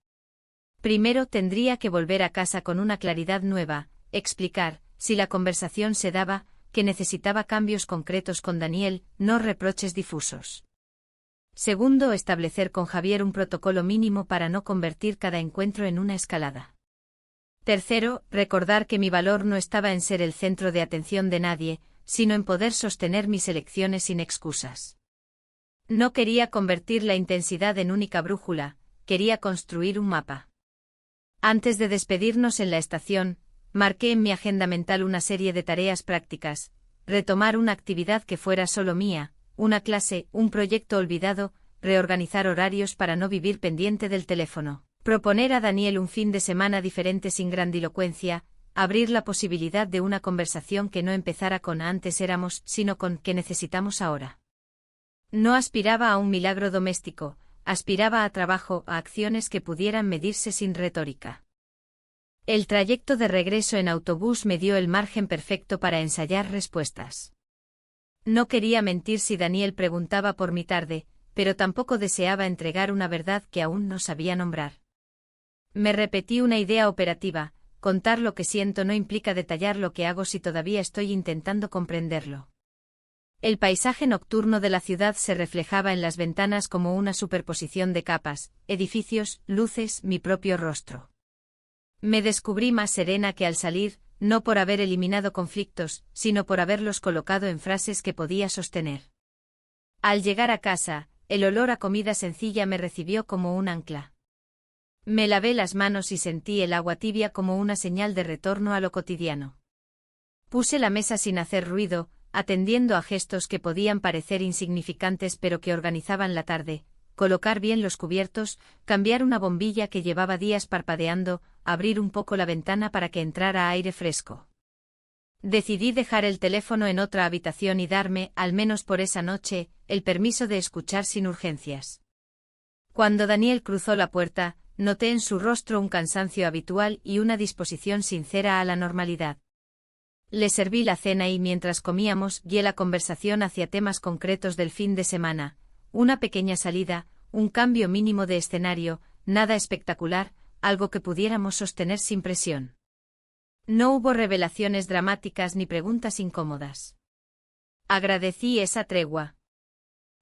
Primero tendría que volver a casa con una claridad nueva, explicar, si la conversación se daba, que necesitaba cambios concretos con Daniel, no reproches difusos. Segundo, establecer con Javier un protocolo mínimo para no convertir cada encuentro en una escalada. Tercero, recordar que mi valor no estaba en ser el centro de atención de nadie, sino en poder sostener mis elecciones sin excusas. No quería convertir la intensidad en única brújula, quería construir un mapa. Antes de despedirnos en la estación, marqué en mi agenda mental una serie de tareas prácticas, retomar una actividad que fuera solo mía, una clase, un proyecto olvidado, reorganizar horarios para no vivir pendiente del teléfono, proponer a Daniel un fin de semana diferente sin grandilocuencia, abrir la posibilidad de una conversación que no empezara con antes éramos, sino con ¿qué necesitamos ahora? No aspiraba a un milagro doméstico, aspiraba a trabajo, a acciones que pudieran medirse sin retórica. El trayecto de regreso en autobús me dio el margen perfecto para ensayar respuestas. No quería mentir si Daniel preguntaba por mi tarde, pero tampoco deseaba entregar una verdad que aún no sabía nombrar. Me repetí una idea operativa: contar lo que siento no implica detallar lo que hago si todavía estoy intentando comprenderlo. El paisaje nocturno de la ciudad se reflejaba en las ventanas como una superposición de capas, edificios, luces, mi propio rostro. Me descubrí más serena que al salir, no por haber eliminado conflictos, sino por haberlos colocado en frases que podía sostener. Al llegar a casa, el olor a comida sencilla me recibió como un ancla. Me lavé las manos y sentí el agua tibia como una señal de retorno a lo cotidiano. Puse la mesa sin hacer ruido, atendiendo a gestos que podían parecer insignificantes pero que organizaban la tarde: colocar bien los cubiertos, cambiar una bombilla que llevaba días parpadeando, abrir un poco la ventana para que entrara aire fresco. Decidí dejar el teléfono en otra habitación y darme, al menos por esa noche, el permiso de escuchar sin urgencias. Cuando Daniel cruzó la puerta, noté en su rostro un cansancio habitual y una disposición sincera a la normalidad. Le serví la cena y mientras comíamos guié la conversación hacia temas concretos del fin de semana: una pequeña salida, un cambio mínimo de escenario, nada espectacular, algo que pudiéramos sostener sin presión. No hubo revelaciones dramáticas ni preguntas incómodas. Agradecí esa tregua.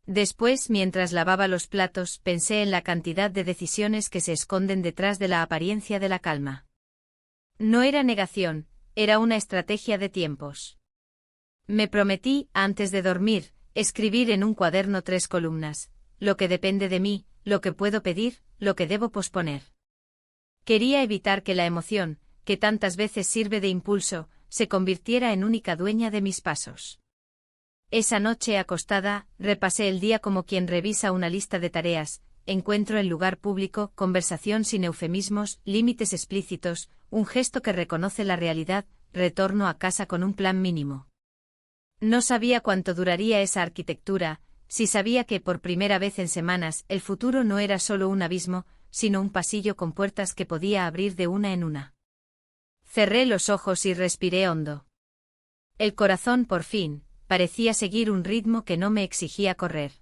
Después, mientras lavaba los platos, pensé en la cantidad de decisiones que se esconden detrás de la apariencia de la calma. No era negación, era una estrategia de tiempos. Me prometí, antes de dormir, escribir en un cuaderno 3 columnas: lo que depende de mí, lo que puedo pedir, lo que debo posponer. Quería evitar que la emoción, que tantas veces sirve de impulso, se convirtiera en única dueña de mis pasos. Esa noche acostada, repasé el día como quien revisa una lista de tareas: encuentro en lugar público, conversación sin eufemismos, límites explícitos, un gesto que reconoce la realidad, retorno a casa con un plan mínimo. No sabía cuánto duraría esa arquitectura, si sabía que por primera vez en semanas el futuro no era solo un abismo, sino un pasillo con puertas que podía abrir de una en una. Cerré los ojos y respiré hondo. El corazón, por fin, parecía seguir un ritmo que no me exigía correr.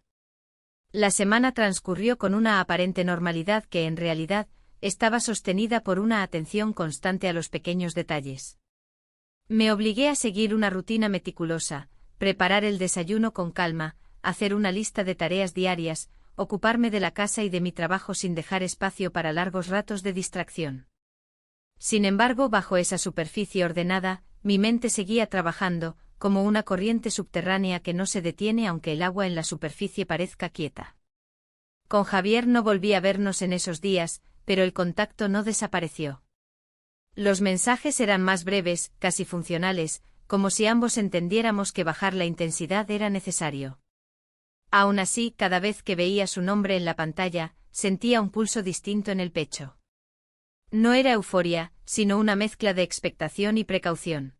La semana transcurrió con una aparente normalidad que en realidad estaba sostenida por una atención constante a los pequeños detalles. Me obligué a seguir una rutina meticulosa: preparar el desayuno con calma, hacer una lista de tareas diarias, ocuparme de la casa y de mi trabajo sin dejar espacio para largos ratos de distracción. Sin embargo, bajo esa superficie ordenada, mi mente seguía trabajando, como una corriente subterránea que no se detiene aunque el agua en la superficie parezca quieta. Con Javier no volví a vernos en esos días, pero el contacto no desapareció. Los mensajes eran más breves, casi funcionales, como si ambos entendiéramos que bajar la intensidad era necesario. Aún así, cada vez que veía su nombre en la pantalla, sentía un pulso distinto en el pecho. No era euforia, sino una mezcla de expectación y precaución.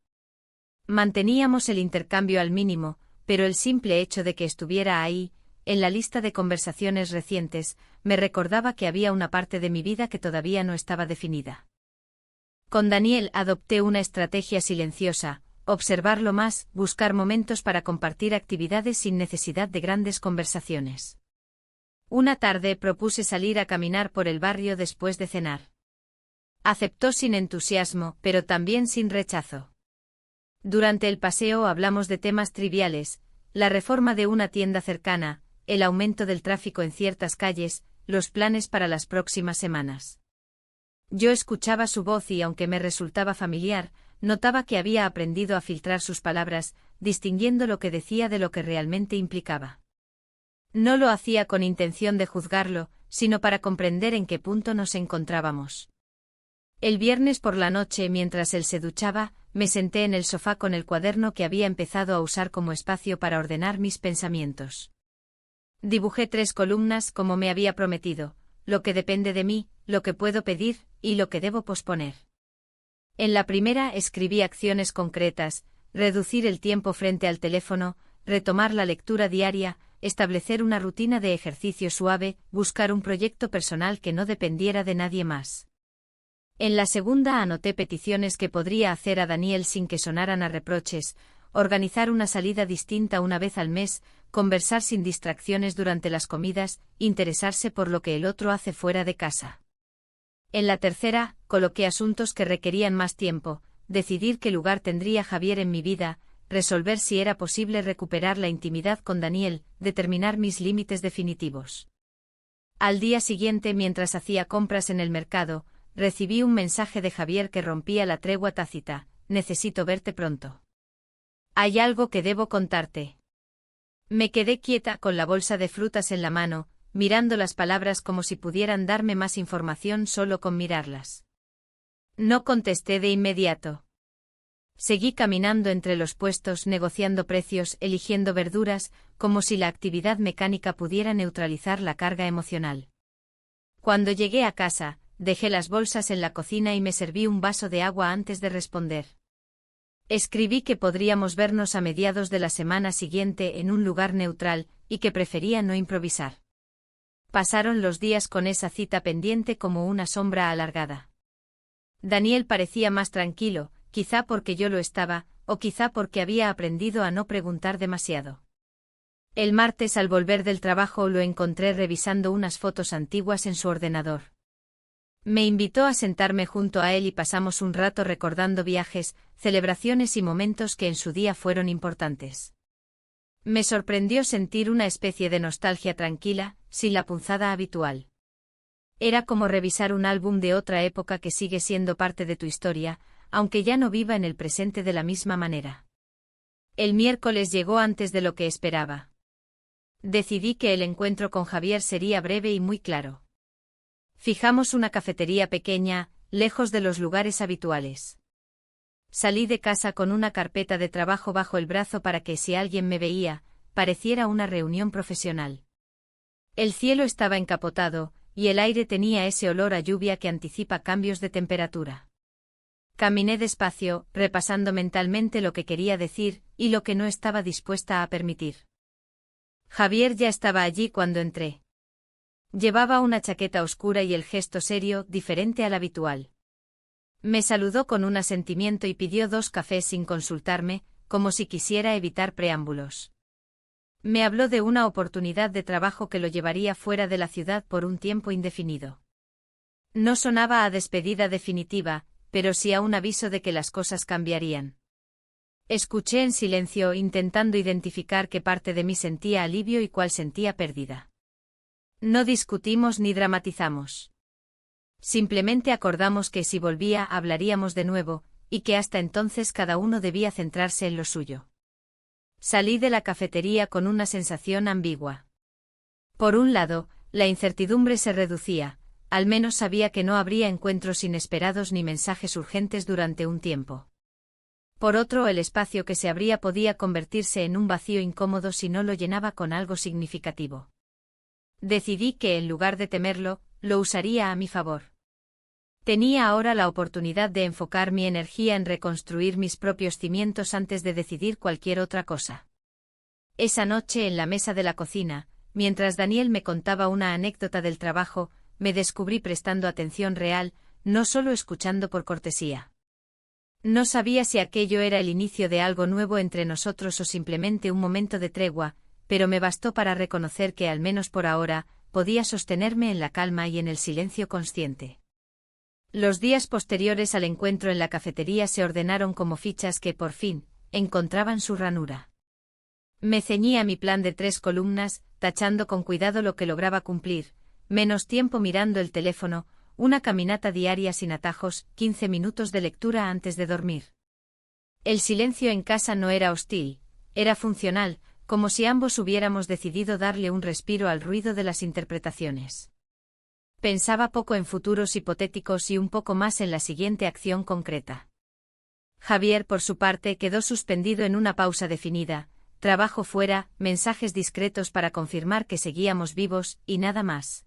Manteníamos el intercambio al mínimo, pero el simple hecho de que estuviera ahí, en la lista de conversaciones recientes, me recordaba que había una parte de mi vida que todavía no estaba definida. Con Daniel adopté una estrategia silenciosa: observarlo más, buscar momentos para compartir actividades sin necesidad de grandes conversaciones. Una tarde propuse salir a caminar por el barrio después de cenar. Aceptó sin entusiasmo, pero también sin rechazo. Durante el paseo hablamos de temas triviales: la reforma de una tienda cercana, el aumento del tráfico en ciertas calles, los planes para las próximas semanas. Yo escuchaba su voz y, aunque me resultaba familiar, notaba que había aprendido a filtrar sus palabras, distinguiendo lo que decía de lo que realmente implicaba. No lo hacía con intención de juzgarlo, sino para comprender en qué punto nos encontrábamos. El viernes por la noche, mientras él se duchaba, me senté en el sofá con el cuaderno que había empezado a usar como espacio para ordenar mis pensamientos. Dibujé 3 columnas como me había prometido: lo que depende de mí, lo que puedo pedir, y lo que debo posponer. En la primera escribí acciones concretas: reducir el tiempo frente al teléfono, retomar la lectura diaria, establecer una rutina de ejercicio suave, buscar un proyecto personal que no dependiera de nadie más. En la segunda anoté peticiones que podría hacer a Daniel sin que sonaran a reproches: organizar una salida distinta una vez al mes, conversar sin distracciones durante las comidas, interesarse por lo que el otro hace fuera de casa. En la tercera, coloqué asuntos que requerían más tiempo: decidir qué lugar tendría Javier en mi vida, resolver si era posible recuperar la intimidad con Daniel, determinar mis límites definitivos. Al día siguiente, mientras hacía compras en el mercado, recibí un mensaje de Javier que rompía la tregua tácita: necesito verte pronto. Hay algo que debo contarte. Me quedé quieta con la bolsa de frutas en la mano, mirando las palabras como si pudieran darme más información solo con mirarlas. No contesté de inmediato. Seguí caminando entre los puestos, negociando precios, eligiendo verduras, como si la actividad mecánica pudiera neutralizar la carga emocional. Cuando llegué a casa, dejé las bolsas en la cocina y me serví un vaso de agua antes de responder. Escribí que podríamos vernos a mediados de la semana siguiente en un lugar neutral, y que prefería no improvisar. Pasaron los días con esa cita pendiente como una sombra alargada. Daniel parecía más tranquilo, quizá porque yo lo estaba, o quizá porque había aprendido a no preguntar demasiado. El martes, al volver del trabajo, lo encontré revisando unas fotos antiguas en su ordenador. Me invitó a sentarme junto a él y pasamos un rato recordando viajes, celebraciones y momentos que en su día fueron importantes. Me sorprendió sentir una especie de nostalgia tranquila, sin la punzada habitual. Era como revisar un álbum de otra época que sigue siendo parte de tu historia, aunque ya no viva en el presente de la misma manera. El miércoles llegó antes de lo que esperaba. Decidí que el encuentro con Javier sería breve y muy claro. Fijamos una cafetería pequeña, lejos de los lugares habituales. Salí de casa con una carpeta de trabajo bajo el brazo para que si alguien me veía, pareciera una reunión profesional. El cielo estaba encapotado, y el aire tenía ese olor a lluvia que anticipa cambios de temperatura. Caminé despacio, repasando mentalmente lo que quería decir y lo que no estaba dispuesta a permitir. Javier ya estaba allí cuando entré. Llevaba una chaqueta oscura y el gesto serio, diferente al habitual. Me saludó con un asentimiento y pidió 2 cafés sin consultarme, como si quisiera evitar preámbulos. Me habló de una oportunidad de trabajo que lo llevaría fuera de la ciudad por un tiempo indefinido. No sonaba a despedida definitiva, pero sí a un aviso de que las cosas cambiarían. Escuché en silencio, intentando identificar qué parte de mí sentía alivio y cuál sentía pérdida. No discutimos ni dramatizamos. Simplemente acordamos que si volvía hablaríamos de nuevo, y que hasta entonces cada uno debía centrarse en lo suyo. Salí de la cafetería con una sensación ambigua. Por un lado, la incertidumbre se reducía, al menos sabía que no habría encuentros inesperados ni mensajes urgentes durante un tiempo. Por otro, el espacio que se abría podía convertirse en un vacío incómodo si no lo llenaba con algo significativo. Decidí que, en lugar de temerlo, lo usaría a mi favor. Tenía ahora la oportunidad de enfocar mi energía en reconstruir mis propios cimientos antes de decidir cualquier otra cosa. Esa noche en la mesa de la cocina, mientras Daniel me contaba una anécdota del trabajo, me descubrí prestando atención real, no solo escuchando por cortesía. No sabía si aquello era el inicio de algo nuevo entre nosotros o simplemente un momento de tregua, pero me bastó para reconocer que al menos por ahora, podía sostenerme en la calma y en el silencio consciente. Los días posteriores al encuentro en la cafetería se ordenaron como fichas que, por fin, encontraban su ranura. Me ceñí a mi plan de 3 columnas, tachando con cuidado lo que lograba cumplir, menos tiempo mirando el teléfono, una caminata diaria sin atajos, 15 minutos de lectura antes de dormir. El silencio en casa no era hostil, era funcional, como si ambos hubiéramos decidido darle un respiro al ruido de las interpretaciones. Pensaba poco en futuros hipotéticos y un poco más en la siguiente acción concreta. Javier, por su parte, quedó suspendido en una pausa definida, trabajo fuera, mensajes discretos para confirmar que seguíamos vivos, y nada más.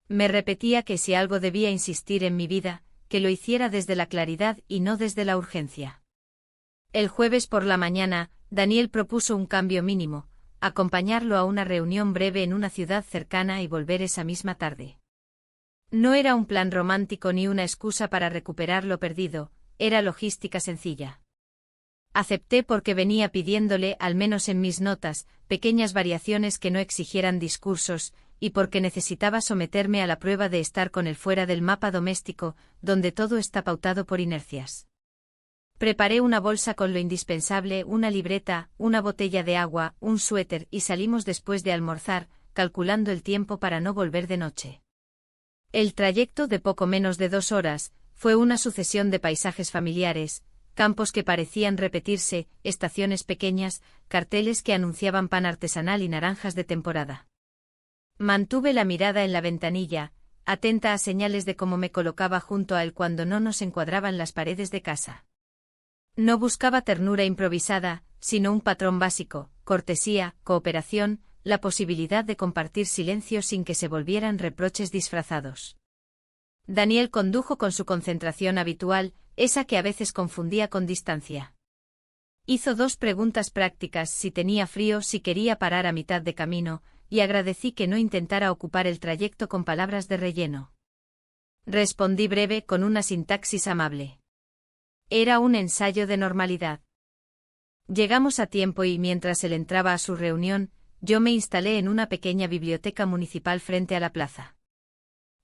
Me repetía que si algo debía insistir en mi vida, que lo hiciera desde la claridad y no desde la urgencia. El jueves por la mañana, Daniel propuso un cambio mínimo, acompañarlo a una reunión breve en una ciudad cercana y volver esa misma tarde. No era un plan romántico ni una excusa para recuperar lo perdido, era logística sencilla. Acepté porque venía pidiéndole, al menos en mis notas, pequeñas variaciones que no exigieran discursos, y porque necesitaba someterme a la prueba de estar con él fuera del mapa doméstico, donde todo está pautado por inercias. Preparé una bolsa con lo indispensable, una libreta, una botella de agua, un suéter y salimos después de almorzar, calculando el tiempo para no volver de noche. El trayecto, de poco menos de 2 horas, fue una sucesión de paisajes familiares, campos que parecían repetirse, estaciones pequeñas, carteles que anunciaban pan artesanal y naranjas de temporada. Mantuve la mirada en la ventanilla, atenta a señales de cómo me colocaba junto a él cuando no nos encuadraban las paredes de casa. No buscaba ternura improvisada, sino un patrón básico, cortesía, cooperación, la posibilidad de compartir silencio sin que se volvieran reproches disfrazados. Daniel condujo con su concentración habitual, esa que a veces confundía con distancia. Hizo 2 preguntas prácticas: si tenía frío, si quería parar a mitad de camino, y agradecí que no intentara ocupar el trayecto con palabras de relleno. Respondí breve, con una sintaxis amable. Era un ensayo de normalidad. Llegamos a tiempo y mientras él entraba a su reunión, yo me instalé en una pequeña biblioteca municipal frente a la plaza.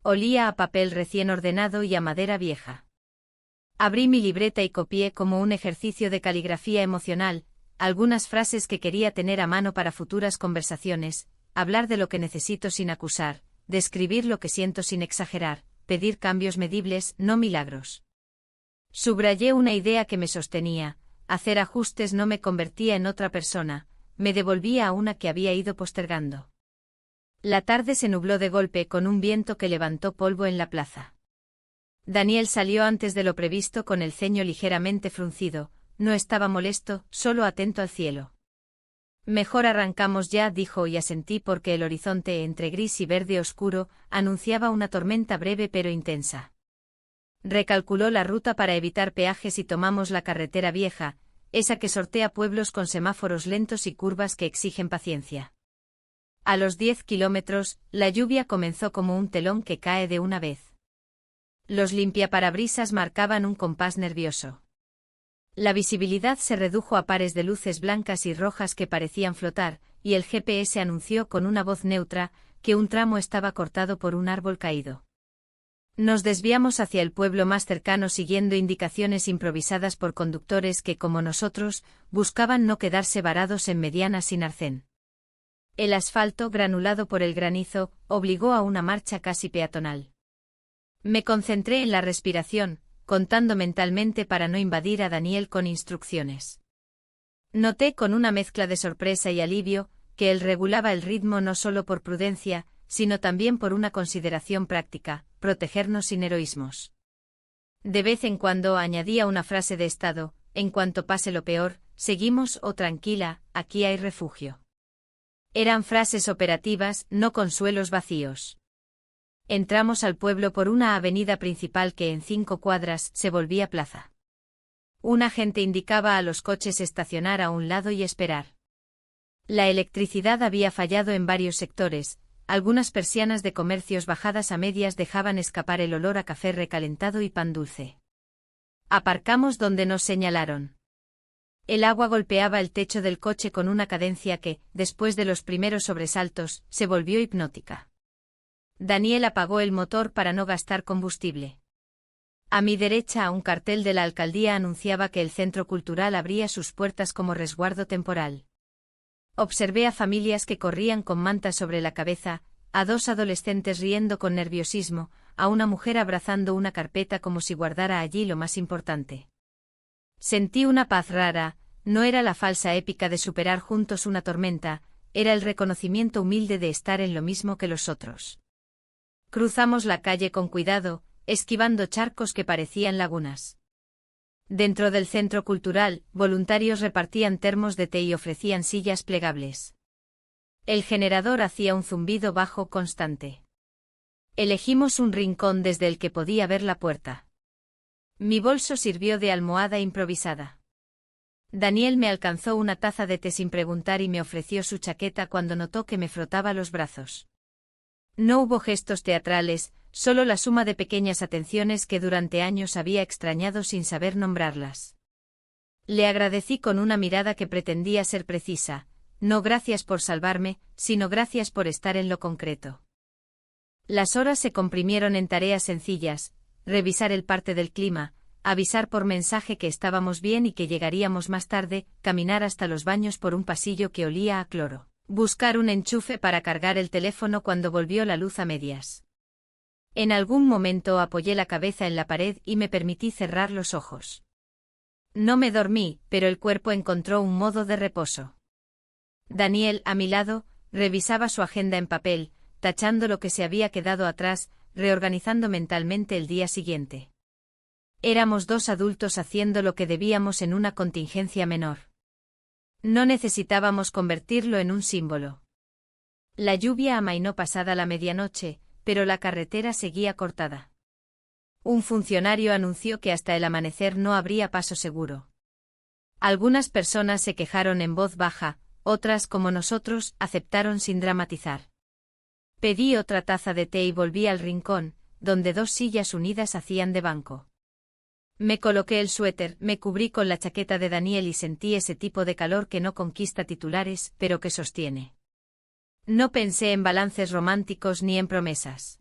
Olía a papel recién ordenado y a madera vieja. Abrí mi libreta y copié como un ejercicio de caligrafía emocional, algunas frases que quería tener a mano para futuras conversaciones, hablar de lo que necesito sin acusar, describir lo que siento sin exagerar, pedir cambios medibles, no milagros. Subrayé una idea que me sostenía: hacer ajustes no me convertía en otra persona, me devolvía a una que había ido postergando. La tarde se nubló de golpe con un viento que levantó polvo en la plaza. Daniel salió antes de lo previsto con el ceño ligeramente fruncido, no estaba molesto, solo atento al cielo. Mejor arrancamos ya, dijo, y asentí porque el horizonte entre gris y verde oscuro anunciaba una tormenta breve pero intensa. Recalculó la ruta para evitar peajes y tomamos la carretera vieja, esa que sortea pueblos con semáforos lentos y curvas que exigen paciencia. A los 10 kilómetros, la lluvia comenzó como un telón que cae de una vez. Los limpiaparabrisas marcaban un compás nervioso. La visibilidad se redujo a pares de luces blancas y rojas que parecían flotar, y el GPS anunció con una voz neutra que un tramo estaba cortado por un árbol caído. Nos desviamos hacia el pueblo más cercano siguiendo indicaciones improvisadas por conductores que, como nosotros, buscaban no quedarse varados en medianas sin arcén. El asfalto, granulado por el granizo, obligó a una marcha casi peatonal. Me concentré en la respiración, contando mentalmente para no invadir a Daniel con instrucciones. Noté con una mezcla de sorpresa y alivio que él regulaba el ritmo no solo por prudencia, sino también por una consideración práctica: protegernos sin heroísmos. De vez en cuando añadía una frase de estado: en cuanto pase lo peor, seguimos, o tranquila, aquí hay refugio. Eran frases operativas, no consuelos vacíos. Entramos al pueblo por una avenida principal que en 5 cuadras se volvía plaza. Un agente indicaba a los coches estacionar a un lado y esperar. La electricidad había fallado en varios sectores, algunas persianas de comercios bajadas a medias dejaban escapar el olor a café recalentado y pan dulce. Aparcamos donde nos señalaron. El agua golpeaba el techo del coche con una cadencia que, después de los primeros sobresaltos, se volvió hipnótica. Daniel apagó el motor para no gastar combustible. A mi derecha, un cartel de la alcaldía anunciaba que el centro cultural abría sus puertas como resguardo temporal. Observé a familias que corrían con mantas sobre la cabeza, a 2 adolescentes riendo con nerviosismo, a una mujer abrazando una carpeta como si guardara allí lo más importante. Sentí una paz rara, no era la falsa épica de superar juntos una tormenta, era el reconocimiento humilde de estar en lo mismo que los otros. Cruzamos la calle con cuidado, esquivando charcos que parecían lagunas. Dentro del centro cultural, voluntarios repartían termos de té y ofrecían sillas plegables. El generador hacía un zumbido bajo constante. Elegimos un rincón desde el que podía ver la puerta. Mi bolso sirvió de almohada improvisada. Daniel me alcanzó una taza de té sin preguntar y me ofreció su chaqueta cuando notó que me frotaba los brazos. No hubo gestos teatrales, solo la suma de pequeñas atenciones que durante años había extrañado sin saber nombrarlas. Le agradecí con una mirada que pretendía ser precisa: no gracias por salvarme, sino gracias por estar en lo concreto. Las horas se comprimieron en tareas sencillas: revisar el parte del clima, avisar por mensaje que estábamos bien y que llegaríamos más tarde, caminar hasta los baños por un pasillo que olía a cloro, buscar un enchufe para cargar el teléfono cuando volvió la luz a medias. En algún momento apoyé la cabeza en la pared y me permití cerrar los ojos. No me dormí, pero el cuerpo encontró un modo de reposo. Daniel, a mi lado, revisaba su agenda en papel, tachando lo que se había quedado atrás, reorganizando mentalmente el día siguiente. Éramos 2 adultos haciendo lo que debíamos en una contingencia menor. No necesitábamos convertirlo en un símbolo. La lluvia amainó pasada la medianoche, pero la carretera seguía cortada. Un funcionario anunció que hasta el amanecer no habría paso seguro. Algunas personas se quejaron en voz baja, otras, como nosotros, aceptaron sin dramatizar. Pedí otra taza de té y volví al rincón, donde 2 sillas unidas hacían de banco. Me coloqué el suéter, me cubrí con la chaqueta de Daniel y sentí ese tipo de calor que no conquista titulares, pero que sostiene. No pensé en balances románticos ni en promesas.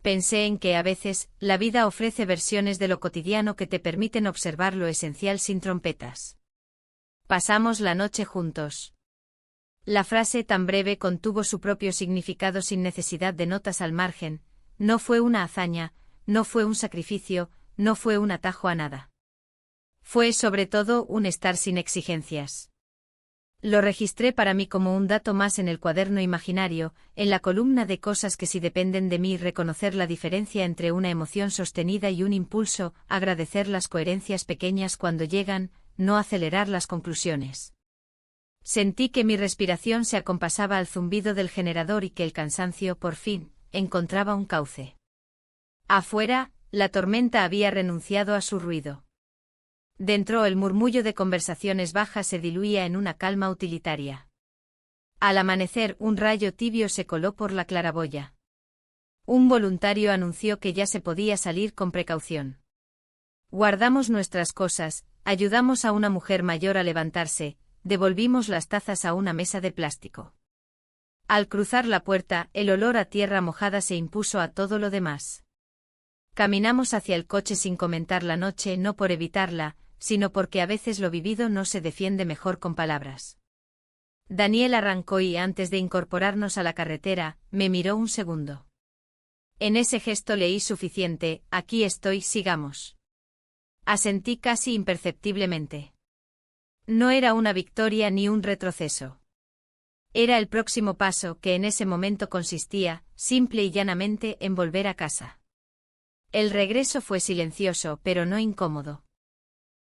Pensé en que a veces, la vida ofrece versiones de lo cotidiano que te permiten observar lo esencial sin trompetas. Pasamos la noche juntos. La frase tan breve contuvo su propio significado sin necesidad de notas al margen. No fue una hazaña, no fue un sacrificio, no fue un atajo a nada. Fue sobre todo un estar sin exigencias. Lo registré para mí como un dato más en el cuaderno imaginario, en la columna de cosas que sí dependen de mí, reconocer la diferencia entre una emoción sostenida y un impulso, agradecer las coherencias pequeñas cuando llegan, no acelerar las conclusiones. Sentí que mi respiración se acompasaba al zumbido del generador y que el cansancio, por fin, encontraba un cauce. Afuera, la tormenta había renunciado a su ruido. Dentro el murmullo de conversaciones bajas se diluía en una calma utilitaria. Al amanecer un rayo tibio se coló por la claraboya. Un voluntario anunció que ya se podía salir con precaución. Guardamos nuestras cosas, ayudamos a una mujer mayor a levantarse, devolvimos las tazas a una mesa de plástico. Al cruzar la puerta, el olor a tierra mojada se impuso a todo lo demás. Caminamos hacia el coche sin comentar la noche, no por evitarla, sino porque a veces lo vivido no se defiende mejor con palabras. Daniel arrancó y antes de incorporarnos a la carretera, me miró un segundo. En ese gesto leí suficiente, aquí estoy, sigamos. Asentí casi imperceptiblemente. No era una victoria ni un retroceso. Era el próximo paso que en ese momento consistía, simple y llanamente, en volver a casa. El regreso fue silencioso pero no incómodo.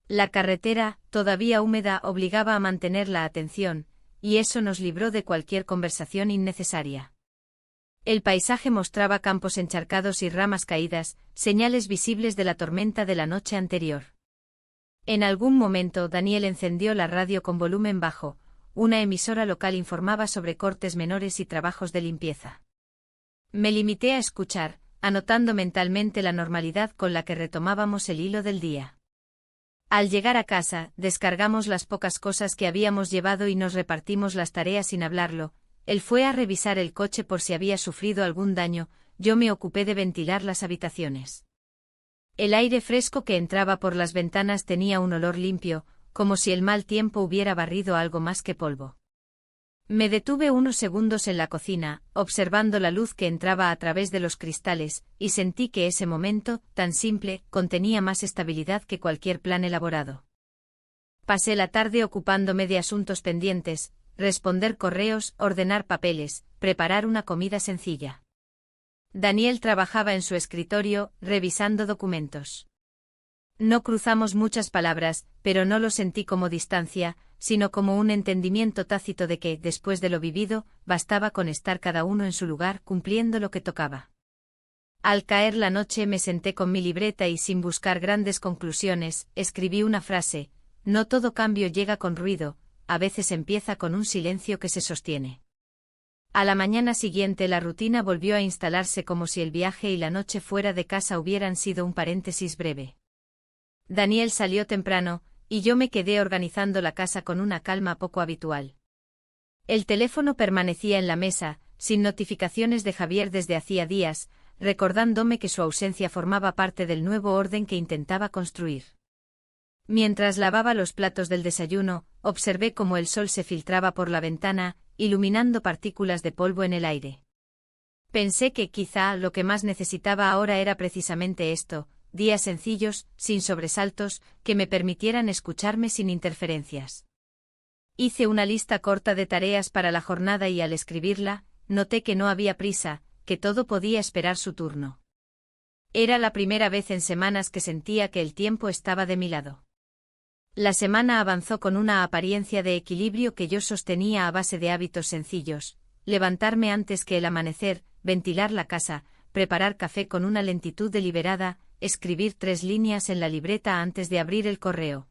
La carretera, todavía húmeda, obligaba a mantener la atención, y eso nos libró de cualquier conversación innecesaria. El paisaje mostraba campos encharcados y ramas caídas, señales visibles de la tormenta de la noche anterior. En algún momento Daniel encendió la radio con volumen bajo, una emisora local informaba sobre cortes menores y trabajos de limpieza. Me limité a escuchar, anotando mentalmente la normalidad con la que retomábamos el hilo del día. Al llegar a casa, descargamos las pocas cosas que habíamos llevado y nos repartimos las tareas sin hablarlo. Él fue a revisar el coche por si había sufrido algún daño, yo me ocupé de ventilar las habitaciones. El aire fresco que entraba por las ventanas tenía un olor limpio, como si el mal tiempo hubiera barrido algo más que polvo. Me detuve unos segundos en la cocina, observando la luz que entraba a través de los cristales, y sentí que ese momento, tan simple, contenía más estabilidad que cualquier plan elaborado. Pasé la tarde ocupándome de asuntos pendientes, responder correos, ordenar papeles, preparar una comida sencilla. Daniel trabajaba en su escritorio, revisando documentos. No cruzamos muchas palabras, pero no lo sentí como distancia, sino como un entendimiento tácito de que, después de lo vivido, bastaba con estar cada uno en su lugar cumpliendo lo que tocaba. Al caer la noche me senté con mi libreta y sin buscar grandes conclusiones, escribí una frase: no todo cambio llega con ruido, a veces empieza con un silencio que se sostiene. A la mañana siguiente la rutina volvió a instalarse como si el viaje y la noche fuera de casa hubieran sido un paréntesis breve. Daniel salió temprano, y yo me quedé organizando la casa con una calma poco habitual. El teléfono permanecía en la mesa, sin notificaciones de Javier desde hacía días, recordándome que su ausencia formaba parte del nuevo orden que intentaba construir. Mientras lavaba los platos del desayuno, observé cómo el sol se filtraba por la ventana, iluminando partículas de polvo en el aire. Pensé que quizá lo que más necesitaba ahora era precisamente esto: días sencillos, sin sobresaltos, que me permitieran escucharme sin interferencias. Hice una lista corta de tareas para la jornada y al escribirla, noté que no había prisa, que todo podía esperar su turno. Era la primera vez en semanas que sentía que el tiempo estaba de mi lado. La semana avanzó con una apariencia de equilibrio que yo sostenía a base de hábitos sencillos: levantarme antes que el amanecer, ventilar la casa, preparar café con una lentitud deliberada, escribir 3 líneas en la libreta antes de abrir el correo.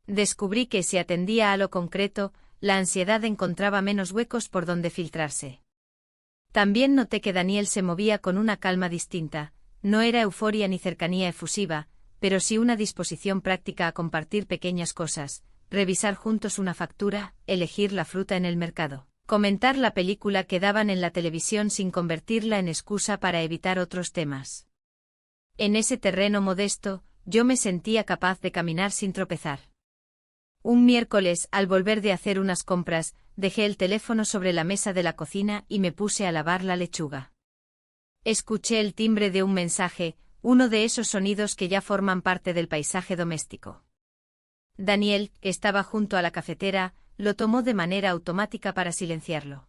Descubrí que si atendía a lo concreto, la ansiedad encontraba menos huecos por donde filtrarse. También noté que Daniel se movía con una calma distinta, no era euforia ni cercanía efusiva, pero sí una disposición práctica a compartir pequeñas cosas, revisar juntos una factura, elegir la fruta en el mercado, comentar la película que daban en la televisión sin convertirla en excusa para evitar otros temas. En ese terreno modesto, yo me sentía capaz de caminar sin tropezar. Un miércoles, al volver de hacer unas compras, dejé el teléfono sobre la mesa de la cocina y me puse a lavar la lechuga. Escuché el timbre de un mensaje, uno de esos sonidos que ya forman parte del paisaje doméstico. Daniel, que estaba junto a la cafetera, lo tomó de manera automática para silenciarlo.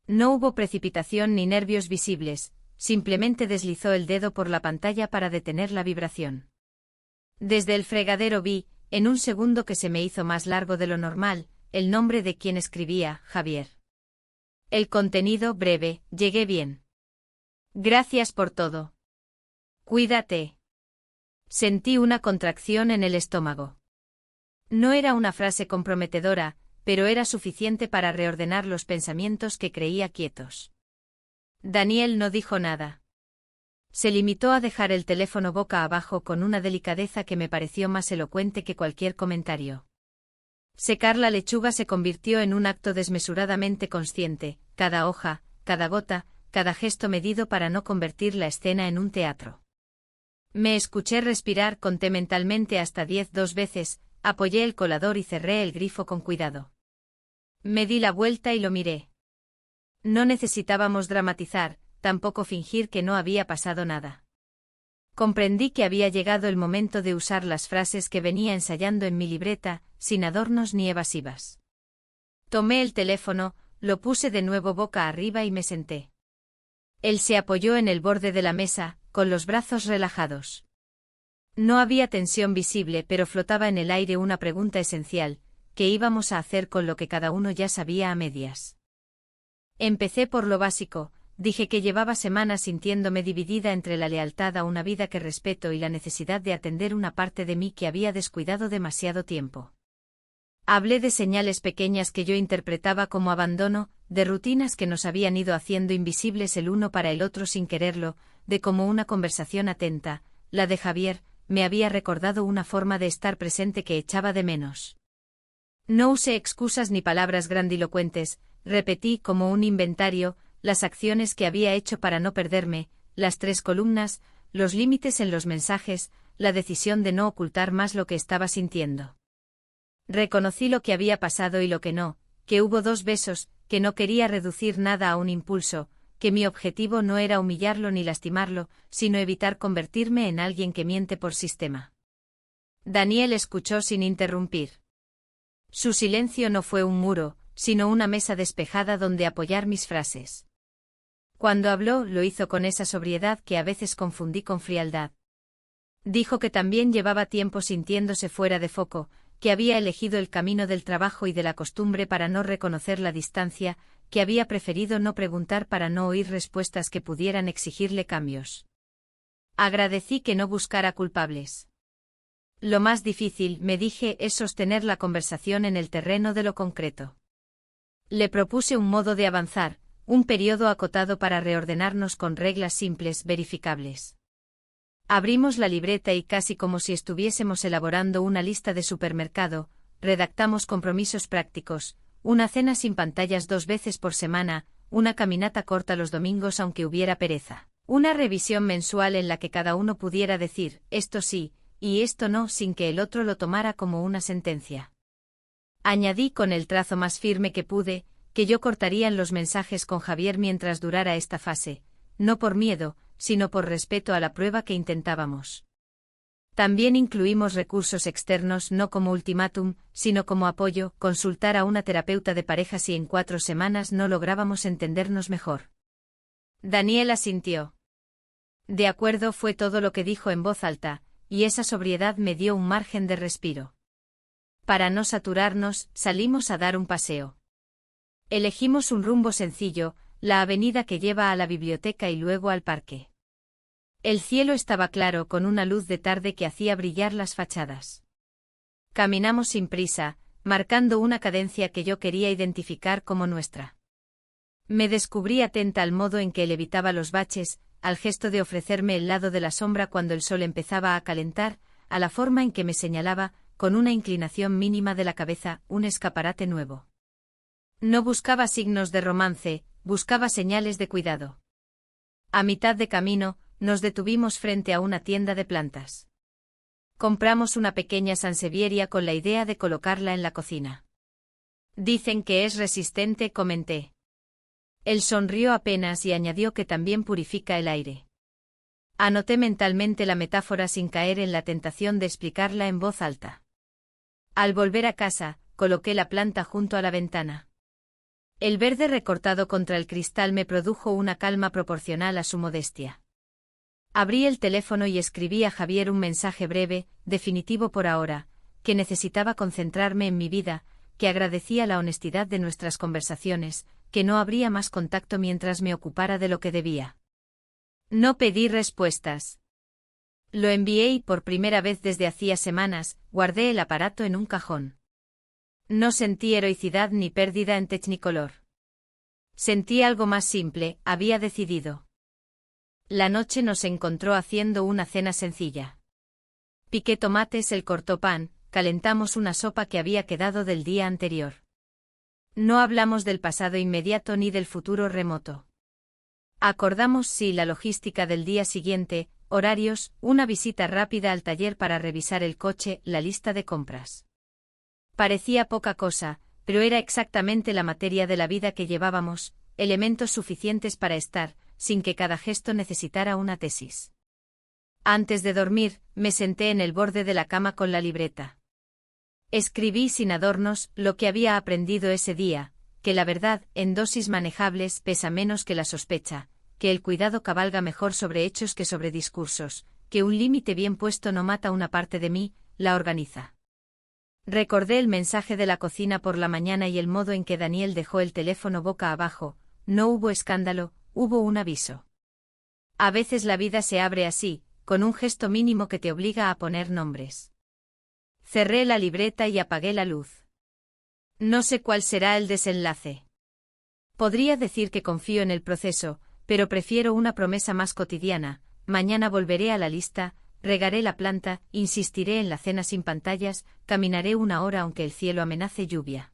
No hubo precipitación ni nervios visibles, simplemente deslizó el dedo por la pantalla para detener la vibración. Desde el fregadero vi, en un segundo que se me hizo más largo de lo normal, el nombre de quien escribía, Javier. El contenido breve, llegué bien. Gracias por todo. Cuídate. Sentí una contracción en el estómago. No era una frase comprometedora, pero era suficiente para reordenar los pensamientos que creía quietos. Daniel no dijo nada. Se limitó a dejar el teléfono boca abajo con una delicadeza que me pareció más elocuente que cualquier comentario. Secar la lechuga se convirtió en un acto desmesuradamente consciente, cada hoja, cada gota, cada gesto medido para no convertir la escena en un teatro. Me escuché respirar, conté mentalmente hasta 10 dos veces, apoyé el colador y cerré el grifo con cuidado. Me di la vuelta y lo miré. No necesitábamos dramatizar, tampoco fingir que no había pasado nada. Comprendí que había llegado el momento de usar las frases que venía ensayando en mi libreta, sin adornos ni evasivas. Tomé el teléfono, lo puse de nuevo boca arriba y me senté. Él se apoyó en el borde de la mesa, con los brazos relajados. No había tensión visible, pero flotaba en el aire una pregunta esencial: ¿qué íbamos a hacer con lo que cada uno ya sabía a medias? Empecé por lo básico, dije que llevaba semanas sintiéndome dividida entre la lealtad a una vida que respeto y la necesidad de atender una parte de mí que había descuidado demasiado tiempo. Hablé de señales pequeñas que yo interpretaba como abandono, de rutinas que nos habían ido haciendo invisibles el uno para el otro sin quererlo, de cómo una conversación atenta, la de Javier, me había recordado una forma de estar presente que echaba de menos. No usé excusas ni palabras grandilocuentes, repetí como un inventario las acciones que había hecho para no perderme, las 3 columnas, los límites en los mensajes, la decisión de no ocultar más lo que estaba sintiendo. Reconocí lo que había pasado y lo que no, que hubo 2 besos, que no quería reducir nada a un impulso, que mi objetivo no era humillarlo ni lastimarlo, sino evitar convertirme en alguien que miente por sistema. Daniel escuchó sin interrumpir. Su silencio no fue un muro, sino una mesa despejada donde apoyar mis frases. Cuando habló, lo hizo con esa sobriedad que a veces confundí con frialdad. Dijo que también llevaba tiempo sintiéndose fuera de foco, que había elegido el camino del trabajo y de la costumbre para no reconocer la distancia, que había preferido no preguntar para no oír respuestas que pudieran exigirle cambios. Agradecí que no buscara culpables. Lo más difícil, me dije, es sostener la conversación en el terreno de lo concreto. Le propuse un modo de avanzar, un periodo acotado para reordenarnos con reglas simples, verificables. Abrimos la libreta y casi como si estuviésemos elaborando una lista de supermercado, redactamos compromisos prácticos, una cena sin pantallas 2 veces por semana, una caminata corta los domingos aunque hubiera pereza, una revisión mensual en la que cada uno pudiera decir, esto sí, y esto no, sin que el otro lo tomara como una sentencia. Añadí con el trazo más firme que pude, que yo cortaría en los mensajes con Javier mientras durara esta fase, no por miedo, sino por respeto a la prueba que intentábamos. También incluimos recursos externos no como ultimátum, sino como apoyo, consultar a una terapeuta de pareja si en 4 semanas no lográbamos entendernos mejor. Daniel asintió. De acuerdo, fue todo lo que dijo en voz alta, y esa sobriedad me dio un margen de respiro. Para no saturarnos, salimos a dar un paseo. Elegimos un rumbo sencillo, la avenida que lleva a la biblioteca y luego al parque. El cielo estaba claro con una luz de tarde que hacía brillar las fachadas. Caminamos sin prisa, marcando una cadencia que yo quería identificar como nuestra. Me descubrí atenta al modo en que él evitaba los baches, al gesto de ofrecerme el lado de la sombra cuando el sol empezaba a calentar, a la forma en que me señalaba, con una inclinación mínima de la cabeza, un escaparate nuevo. No buscaba signos de romance, buscaba señales de cuidado. A mitad de camino, nos detuvimos frente a una tienda de plantas. Compramos una pequeña sansevieria con la idea de colocarla en la cocina. Dicen que es resistente, comenté. Él sonrió apenas y añadió que también purifica el aire. Anoté mentalmente la metáfora sin caer en la tentación de explicarla en voz alta. Al volver a casa, coloqué la planta junto a la ventana. El verde recortado contra el cristal me produjo una calma proporcional a su modestia. Abrí el teléfono y escribí a Javier un mensaje breve, definitivo por ahora, que necesitaba concentrarme en mi vida, que agradecía la honestidad de nuestras conversaciones, que no habría más contacto mientras me ocupara de lo que debía. No pedí respuestas. Lo envié y por primera vez desde hacía semanas, guardé el aparato en un cajón. No sentí heroicidad ni pérdida en Technicolor. Sentí algo más simple, había decidido. La noche nos encontró haciendo una cena sencilla. Piqué tomates, él cortó pan, calentamos una sopa que había quedado del día anterior. No hablamos del pasado inmediato ni del futuro remoto. Acordamos sí la logística del día siguiente, horarios, una visita rápida al taller para revisar el coche, la lista de compras. Parecía poca cosa, pero era exactamente la materia de la vida que llevábamos, elementos suficientes para estar, sin que cada gesto necesitara una tesis. Antes de dormir, me senté en el borde de la cama con la libreta. Escribí sin adornos lo que había aprendido ese día, que la verdad, en dosis manejables, pesa menos que la sospecha, que el cuidado cabalga mejor sobre hechos que sobre discursos, que un límite bien puesto no mata una parte de mí, la organiza. Recordé el mensaje de la cocina por la mañana y el modo en que Daniel dejó el teléfono boca abajo. No hubo escándalo, hubo un aviso. A veces la vida se abre así, con un gesto mínimo que te obliga a poner nombres. Cerré la libreta y apagué la luz. No sé cuál será el desenlace. Podría decir que confío en el proceso, pero prefiero una promesa más cotidiana. Mañana volveré a la lista, regaré la planta, insistiré en la cena sin pantallas, caminaré una hora aunque el cielo amenace lluvia.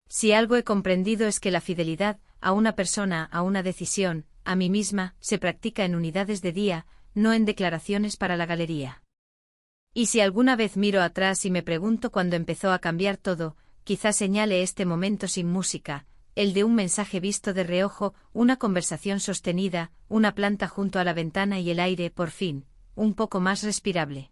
Si algo he comprendido es que la fidelidad, a una persona, a una decisión, a mí misma, se practica en unidades de día, no en declaraciones para la galería. Y si alguna vez miro atrás y me pregunto cuándo empezó a cambiar todo, quizá señale este momento sin música, el de un mensaje visto de reojo, una conversación sostenida, una planta junto a la ventana y el aire, por fin, un poco más respirable.